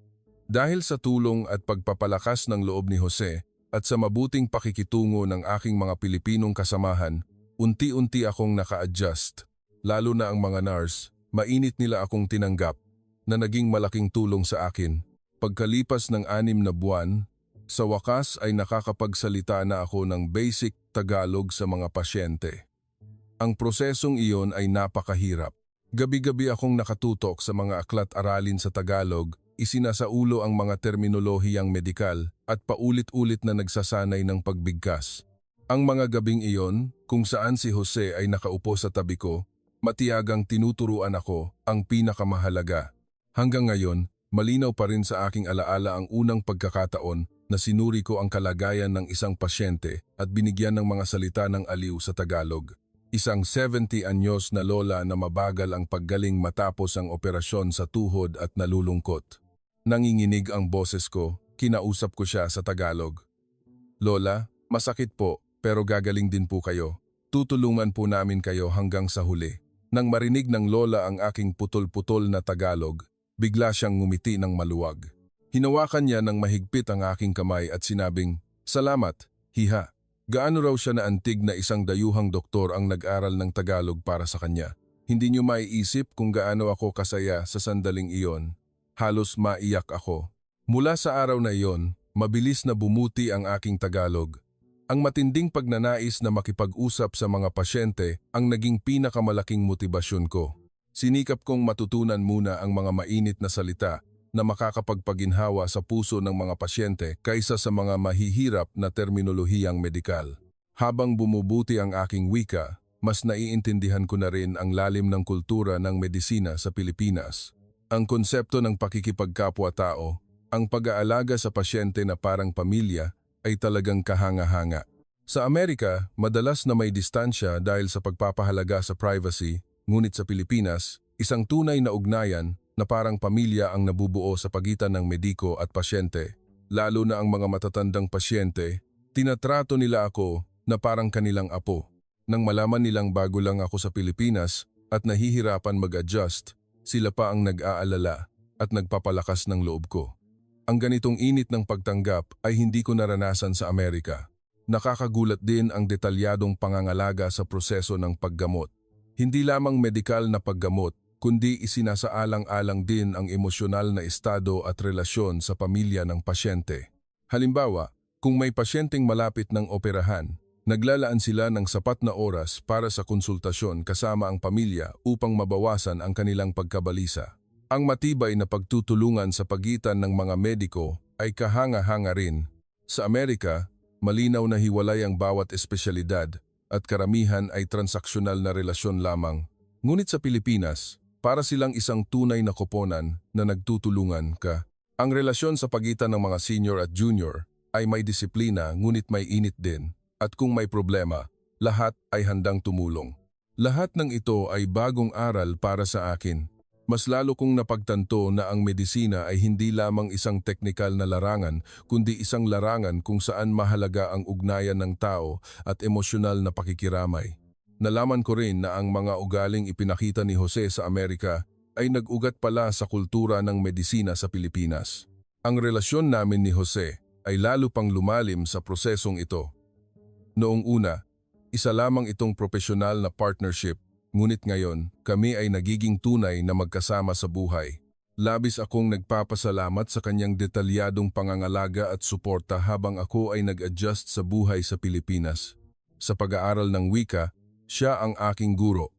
Dahil sa tulong at pagpapalakas ng loob ni Jose at sa mabuting pakikitungo ng aking mga Pilipinong kasamahan, unti-unti akong naka-adjust. Lalo na ang mga nurse, mainit nila akong tinanggap na naging malaking tulong sa akin. Pagkalipas ng 6 na buwan, sa wakas ay nakakapagsalita na ako ng basic Tagalog sa mga pasyente. Ang prosesong iyon ay napakahirap. Gabi-gabi akong nakatutok sa mga aklat-aralin sa Tagalog, isinasaulo ang mga terminolohiyang medikal at paulit-ulit na nagsasanay ng pagbigkas. Ang mga gabing iyon, kung saan si Jose ay nakaupo sa tabi ko, matiyagang tinuturuan ako ang pinakamahalaga. Hanggang ngayon, malinaw pa rin sa aking alaala ang unang pagkakataon na sinuri ko ang kalagayan ng isang pasyente at binigyan ng mga salita ng aliw sa Tagalog. Isang 70 anyos na lola na mabagal ang paggaling matapos ang operasyon sa tuhod at nalulungkot. Nanginginig ang boses ko, kinausap ko siya sa Tagalog. "Lola, masakit po, pero gagaling din po kayo. Tutulungan po namin kayo hanggang sa huli." Nang marinig ng lola ang aking putol-putol na Tagalog, bigla siyang ngumiti ng maluwag. Hinawakan niya ng mahigpit ang aking kamay at sinabing, "Salamat, hiha." Gaano raw siya naantig na isang dayuhang doktor ang nag-aral ng Tagalog para sa kanya. Hindi niyo maiisip kung gaano ako kasaya sa sandaling iyon. Halos maiyak ako. Mula sa araw na iyon, mabilis na bumuti ang aking Tagalog. Ang matinding pagnanais na makipag-usap sa mga pasyente ang naging pinakamalaking motibasyon ko. Sinikap kong matutunan muna ang mga mainit na salita na makakapagpaginhawa sa puso ng mga pasyente kaysa sa mga mahihirap na terminolohiyang medikal. Habang bumubuti ang aking wika, mas naiintindihan ko na rin ang lalim ng kultura ng medisina sa Pilipinas. Ang konsepto ng pakikipagkapwa-tao, ang pag-aalaga sa pasyente na parang pamilya, ay talagang kahanga-hanga. Sa Amerika, madalas na may distansya dahil sa pagpapahalaga sa privacy, ngunit sa Pilipinas, isang tunay na ugnayan na parang pamilya ang nabubuo sa pagitan ng mediko at pasyente. Lalo na ang mga matatandang pasyente, tinatrato nila ako na parang kanilang apo. Nang malaman nilang bago lang ako sa Pilipinas at nahihirapan mag-adjust, sila pa ang nag-aalala at nagpapalakas ng loob ko. Ang ganitong init ng pagtanggap ay hindi ko naranasan sa Amerika. Nakakagulat din ang detalyadong pangangalaga sa proseso ng paggamot. Hindi lamang medikal na paggamot, kundi isinasaalang-alang din ang emosyonal na estado at relasyon sa pamilya ng pasyente. Halimbawa, kung may pasyenteng malapit ng operahan, Naglalaan sila ng sapat na oras para sa konsultasyon kasama ang pamilya upang mabawasan ang kanilang pagkabalisa. Ang matibay na pagtutulungan sa pagitan ng mga mediko ay kahanga-hanga rin. Sa Amerika, malinaw na hiwalay ang bawat espesyalidad at karamihan ay transaksyonal na relasyon lamang. Ngunit sa Pilipinas, para silang isang tunay na koponan na nagtutulungan ka. Ang relasyon sa pagitan ng mga senior at junior ay may disiplina ngunit may init din. At kung may problema, lahat ay handang tumulong. Lahat ng ito ay bagong aral para sa akin. Mas lalo kong napagtanto na ang medisina ay hindi lamang isang teknikal na larangan, kundi isang larangan kung saan mahalaga ang ugnayan ng tao at emosyonal na pakikiramay. Nalaman ko rin na ang mga ugaling ipinakita ni Jose sa Amerika ay nag-ugat pala sa kultura ng medisina sa Pilipinas. Ang relasyon namin ni Jose ay lalo pang lumalim sa prosesong ito. Noong una, isa lamang itong profesional na partnership, ngunit ngayon kami ay nagiging tunay na magkasama sa buhay. Labis akong nagpapasalamat sa kanyang detalyadong pangangalaga at suporta habang ako ay nag-adjust sa buhay sa Pilipinas. Sa pag-aaral ng wika, siya ang aking guro.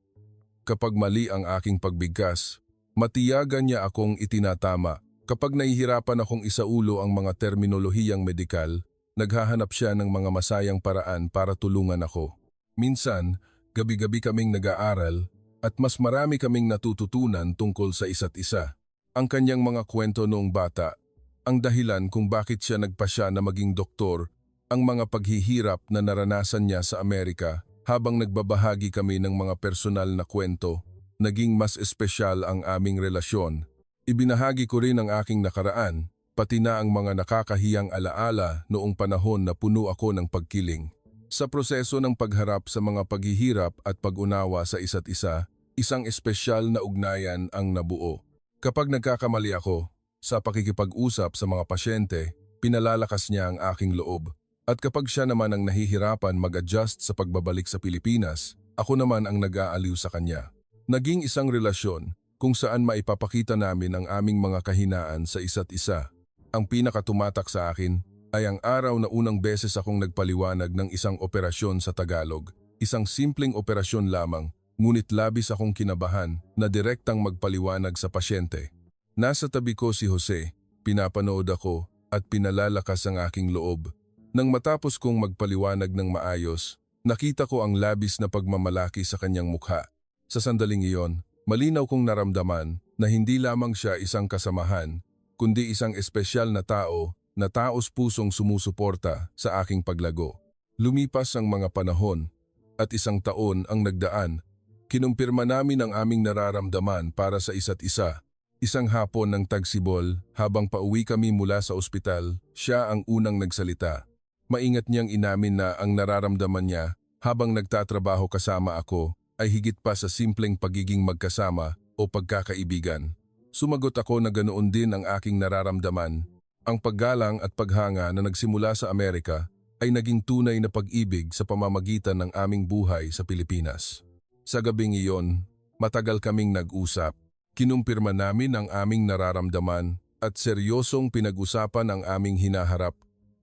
Kapag mali ang aking pagbigkas, matiyagan niya akong itinatama. Kapag nahihirapan akong isaulo ang mga terminolohiyang medikal, naghahanap siya ng mga masayang paraan para tulungan ako. Minsan, gabi-gabi kaming nag-aaral at mas marami kaming natututunan tungkol sa isa't isa. Ang kanyang mga kwento noong bata, ang dahilan kung bakit siya nagpasya na maging doktor, ang mga paghihirap na naranasan niya sa Amerika habang nagbabahagi kami ng mga personal na kwento, naging mas espesyal ang aming relasyon. Ibinahagi ko rin ang aking nakaraan, pati na ang mga nakakahiyang alaala noong panahon na puno ako ng pagkiling. Sa proseso ng pagharap sa mga paghihirap at pag-unawa sa isa't isa, isang espesyal na ugnayan ang nabuo. Kapag nagkakamali ako, sa pakikipag-usap sa mga pasyente, pinalalakas niya ang aking loob. At kapag siya naman ang nahihirapan mag-adjust sa pagbabalik sa Pilipinas, ako naman ang nag-aaliw sa kanya. Naging isang relasyon kung saan maipapakita namin ang aming mga kahinaan sa isa't isa. Ang pinakatumatak sa akin ay ang araw na unang beses akong nagpaliwanag ng isang operasyon sa Tagalog. Isang simpleng operasyon lamang, ngunit labis akong kinabahan na direktang magpaliwanag sa pasyente. Nasa tabi ko si Jose, pinapanood ako at pinalalakas ang aking loob. Nang matapos kong magpaliwanag ng maayos, nakita ko ang labis na pagmamalaki sa kanyang mukha. Sa sandaling iyon, malinaw kong naramdaman na hindi lamang siya isang kasamahan, kundi isang espesyal na tao na taos pusong sumusuporta sa aking paglago. Lumipas ang mga panahon at isang taon ang nagdaan. Kinumpirma namin ang aming nararamdaman para sa isa't isa. Isang hapon ng tagsibol, habang pauwi kami mula sa ospital, siya ang unang nagsalita. Maingat niyang inamin na ang nararamdaman niya habang nagtatrabaho kasama ako ay higit pa sa simpleng pagiging magkasama o pagkakaibigan. Sumagot ako na ganoon din ang aking nararamdaman. Ang paggalang at paghanga na nagsimula sa Amerika ay naging tunay na pag-ibig sa pamamagitan ng aming buhay sa Pilipinas. Sa gabing iyon, matagal kaming nag-usap. Kinumpirma namin ang aming nararamdaman at seryosong pinag-usapan ang aming hinaharap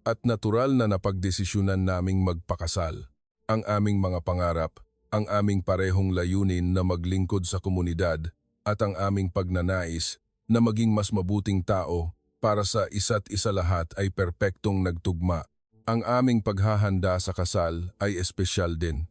at natural na napagdesisyunan naming magpakasal. Ang aming mga pangarap, ang aming parehong layunin na maglingkod sa komunidad at ang aming pagnanais na maging mas mabuting tao para sa isa't isa lahat ay perpektong nagtugma. Ang aming paghahanda sa kasal ay espesyal din.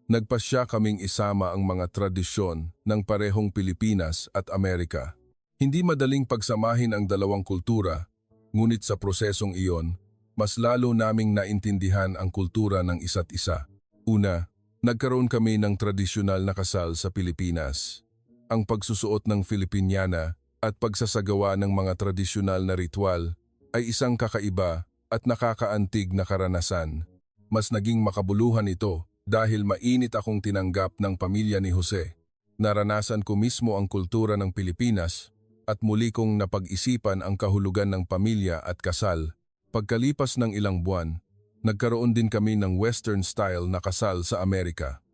Nagpasya kaming isama ang mga tradisyon ng parehong Pilipinas at Amerika. Hindi madaling pagsamahin ang dalawang kultura, ngunit sa prosesong iyon, mas lalo naming naintindihan ang kultura ng isa't isa. Una, nagkaroon kami ng tradisyonal na kasal sa Pilipinas. Ang pagsusuot ng Filipiniana at pagsasagawa ng mga tradisyonal na ritual ay isang kakaiba at nakakaantig na karanasan. Mas naging makabuluhan ito dahil mainit akong tinanggap ng pamilya ni Jose. Naranasan ko mismo ang kultura ng Pilipinas at muli kong napag-isipan ang kahulugan ng pamilya at kasal. Pagkalipas ng ilang buwan, nagkaroon din kami ng Western style na kasal sa Amerika.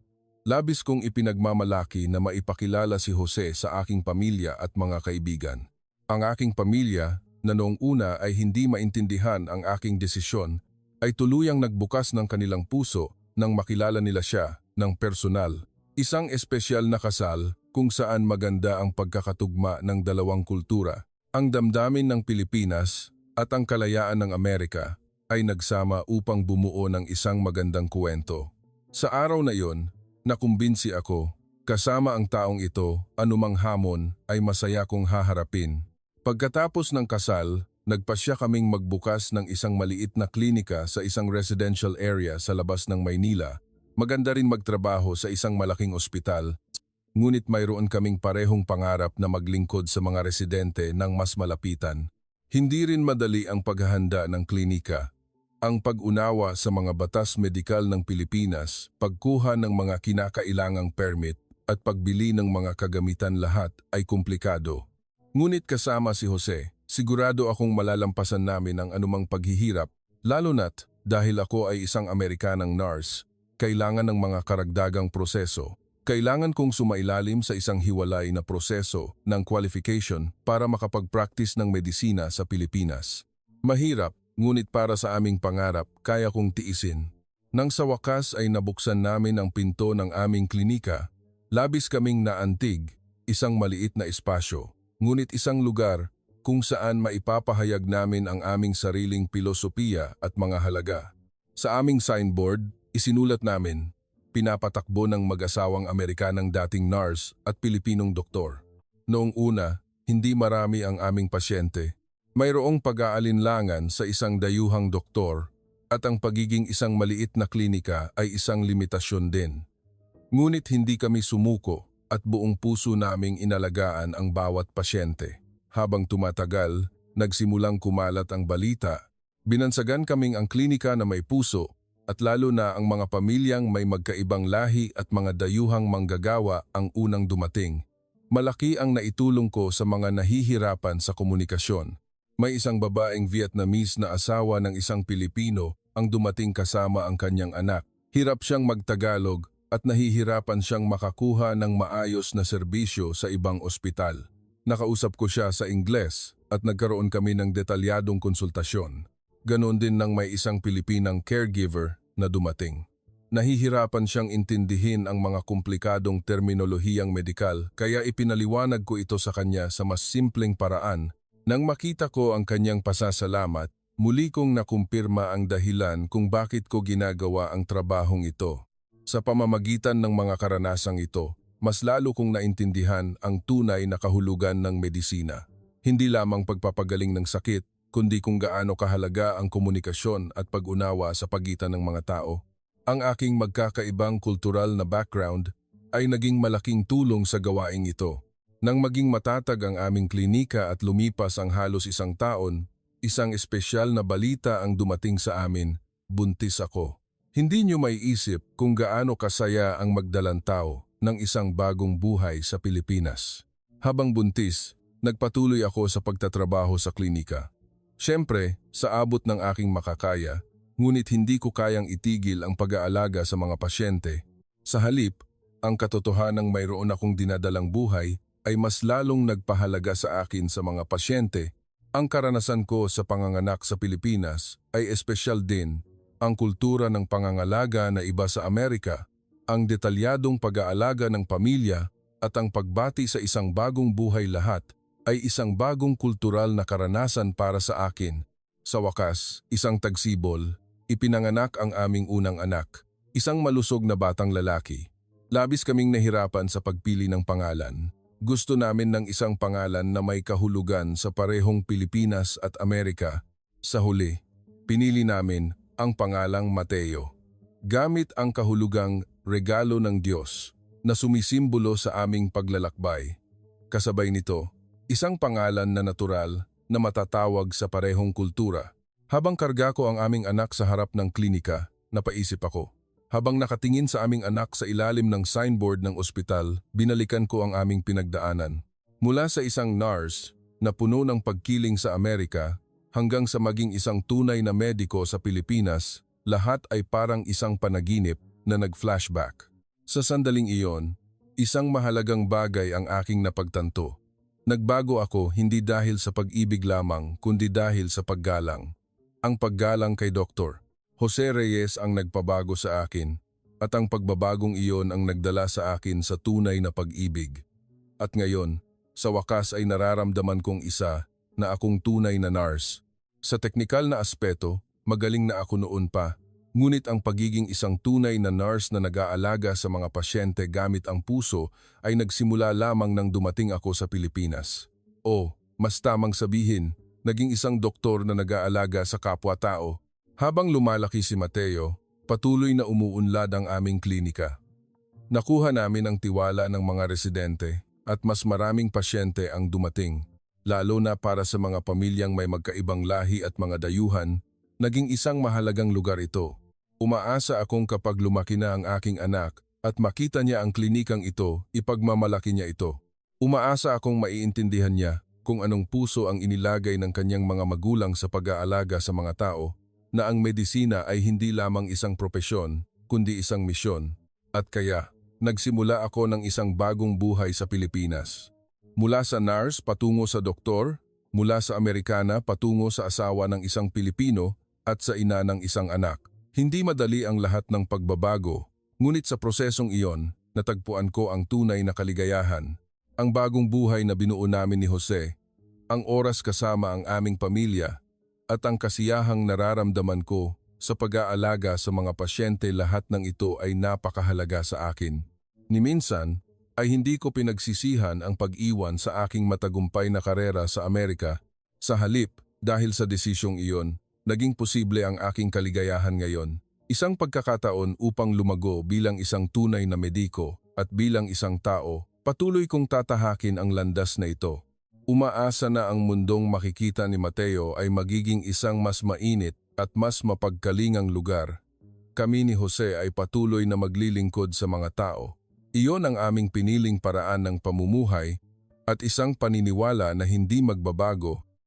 Labis kong ipinagmamalaki na maipakilala si Jose sa aking pamilya at mga kaibigan. Ang aking pamilya, na noong una ay hindi maintindihan ang aking desisyon, ay tuluyang nagbukas ng kanilang puso nang makilala nila siya ng personal. Isang espesyal na kasal kung saan maganda ang pagkakatugma ng dalawang kultura. Ang damdamin ng Pilipinas at ang kalayaan ng Amerika ay nagsama upang bumuo ng isang magandang kwento. Sa araw na iyon, nakumbinsi ako, kasama ang taong ito, anumang hamon ay masaya kong haharapin. Pagkatapos ng kasal, nagpasya kaming magbukas ng isang maliit na klinika sa isang residential area sa labas ng Maynila. Maganda rin magtrabaho sa isang malaking ospital. Ngunit mayroon kaming parehong pangarap na maglingkod sa mga residente ng mas malapitan. Hindi rin madali ang paghahanda ng klinika. Ang pag-unawa sa mga batas medikal ng Pilipinas, pagkuha ng mga kinakailangang permit at pagbili ng mga kagamitan lahat ay komplikado. Ngunit kasama si Jose, sigurado akong malalampasan namin ang anumang paghihirap, lalo na't dahil ako ay isang Amerikanang nurse, kailangan ng mga karagdagang proseso. Kailangan kong sumailalim sa isang hiwalay na proseso ng qualification para makapag-practice ng medisina sa Pilipinas. Mahirap, ngunit para sa aming pangarap, kaya kong tiisin. Nang sa wakas ay nabuksan namin ang pinto ng aming klinika, labis kaming naantig, isang maliit na espasyo, ngunit isang lugar kung saan maipapahayag namin ang aming sariling pilosopiya at mga halaga. Sa aming signboard, isinulat namin, pinapatakbo ng mag-asawang Amerikanang dating nurse at Pilipinong doktor. Noong una, hindi marami ang aming pasyente. Mayroong pag-aalinlangan sa isang dayuhang doktor at ang pagiging isang maliit na klinika ay isang limitasyon din. Ngunit hindi kami sumuko at buong puso naming inalagaan ang bawat pasyente. Habang tumatagal, nagsimulang kumalat ang balita. Binansagan kaming ang klinika na may puso at lalo na ang mga pamilyang may magkaibang lahi at mga dayuhang manggagawa ang unang dumating. Malaki ang naitulong ko sa mga nahihirapan sa komunikasyon. May isang babaeng Vietnamese na asawa ng isang Pilipino ang dumating kasama ang kanyang anak. Hirap siyang magtagalog at nahihirapan siyang makakuha ng maayos na serbisyo sa ibang ospital. Nakausap ko siya sa Ingles at nagkaroon kami ng detalyadong konsultasyon. Ganon din nang may isang Pilipinang caregiver na dumating. Nahihirapan siyang intindihin ang mga komplikadong terminolohiyang medikal kaya ipinaliwanag ko ito sa kanya sa mas simpleng paraan. Nang makita ko ang kanyang pasasalamat, muli kong nakumpirma ang dahilan kung bakit ko ginagawa ang trabahong ito. Sa pamamagitan ng mga karanasang ito, mas lalo kong naintindihan ang tunay na kahulugan ng medisina. Hindi lamang pagpapagaling ng sakit, kundi kung gaano kahalaga ang komunikasyon at pag-unawa sa pagitan ng mga tao. Ang aking magkakaibang kultural na background ay naging malaking tulong sa gawaing ito. Nang maging matatag ang aming klinika at lumipas ang halos isang taon, isang espesyal na balita ang dumating sa amin, buntis ako. Hindi niyo maiisip kung gaano kasaya ang magdalang tao ng isang bagong buhay sa Pilipinas. Habang buntis, nagpatuloy ako sa pagtatrabaho sa klinika. Siyempre, sa abot ng aking makakaya, ngunit hindi ko kayang itigil ang pag-aalaga sa mga pasyente. Sa halip, ang katotohanang mayroon akong dinadalang buhay ay mas lalong nagpahalaga sa akin sa mga pasyente. Ang karanasan ko sa panganganak sa Pilipinas ay espesyal din. Ang kultura ng pangangalaga na iba sa Amerika, ang detalyadong pag-aalaga ng pamilya at ang pagbati sa isang bagong buhay lahat ay isang bagong kultural na karanasan para sa akin. Sa wakas, isang tagsibol, ipinanganak ang aming unang anak, isang malusog na batang lalaki. Labis kaming nahirapan sa pagpili ng pangalan. Gusto namin ng isang pangalan na may kahulugan sa parehong Pilipinas at Amerika. Sa huli, pinili namin ang pangalang Mateo. Gamit ang kahulugang regalo ng Diyos na sumisimbolo sa aming paglalakbay. Kasabay nito, isang pangalan na natural na matatawag sa parehong kultura. Habang karga ko ang aming anak sa harap ng klinika, napaisip ako. Habang nakatingin sa aming anak sa ilalim ng signboard ng ospital, binalikan ko ang aming pinagdaanan. Mula sa isang nurse na puno ng pagkiling sa Amerika hanggang sa maging isang tunay na mediko sa Pilipinas, lahat ay parang isang panaginip na nag-flashback. Sa sandaling iyon, isang mahalagang bagay ang aking napagtanto. Nagbago ako hindi dahil sa pag-ibig lamang kundi dahil sa paggalang. Ang paggalang kay Dr. Jose Reyes ang nagpabago sa akin. At ang pagbabagong iyon ang nagdala sa akin sa tunay na pag-ibig. At ngayon, sa wakas ay nararamdaman kong isa na akong tunay na nurse. Sa teknikal na aspeto, magaling na ako noon pa. Ngunit ang pagiging isang tunay na nurse na nag-aalaga sa mga pasyente gamit ang puso ay nagsimula lamang nang dumating ako sa Pilipinas. O, mas tamang sabihin, naging isang doktor na nag-aalaga sa kapwa-tao. Habang lumalaki si Mateo, patuloy na umuunlad ang aming klinika. Nakuha namin ang tiwala ng mga residente at mas maraming pasyente ang dumating. Lalo na para sa mga pamilyang may magkaibang lahi at mga dayuhan, naging isang mahalagang lugar ito. Umaasa akong kapag lumaki na ang aking anak at makita niya ang klinikang ito, ipagmamalaki niya ito. Umaasa akong maiintindihan niya kung anong puso ang inilagay ng kanyang mga magulang sa pag-aalaga sa mga tao, na ang medisina ay hindi lamang isang propesyon, kundi isang misyon. At kaya, nagsimula ako ng isang bagong buhay sa Pilipinas. Mula sa nurse patungo sa doktor, mula sa Amerikana patungo sa asawa ng isang Pilipino at sa ina ng isang anak. Hindi madali ang lahat ng pagbabago, ngunit sa prosesong iyon, natagpuan ko ang tunay na kaligayahan. Ang bagong buhay na binuo namin ni Jose, ang oras kasama ang aming pamilya, at ang kasiyahang nararamdaman ko sa pag-aalaga sa mga pasyente, lahat ng ito ay napakahalaga sa akin. Ni minsan, ay hindi ko pinagsisihan ang pag-iwan sa aking matagumpay na karera sa Amerika. Sa halip, dahil sa desisyong iyon, naging posible ang aking kaligayahan ngayon. Isang pagkakataon upang lumago bilang isang tunay na mediko at bilang isang tao, patuloy kong tatahakin ang landas na ito. Umaasa na ang mundong makikita ni Mateo ay magiging isang mas mainit at mas mapagkalingang lugar. Kami ni Jose ay patuloy na maglilingkod sa mga tao. Iyon ang aming piniling paraan ng pamumuhay at isang paniniwala na hindi magbabago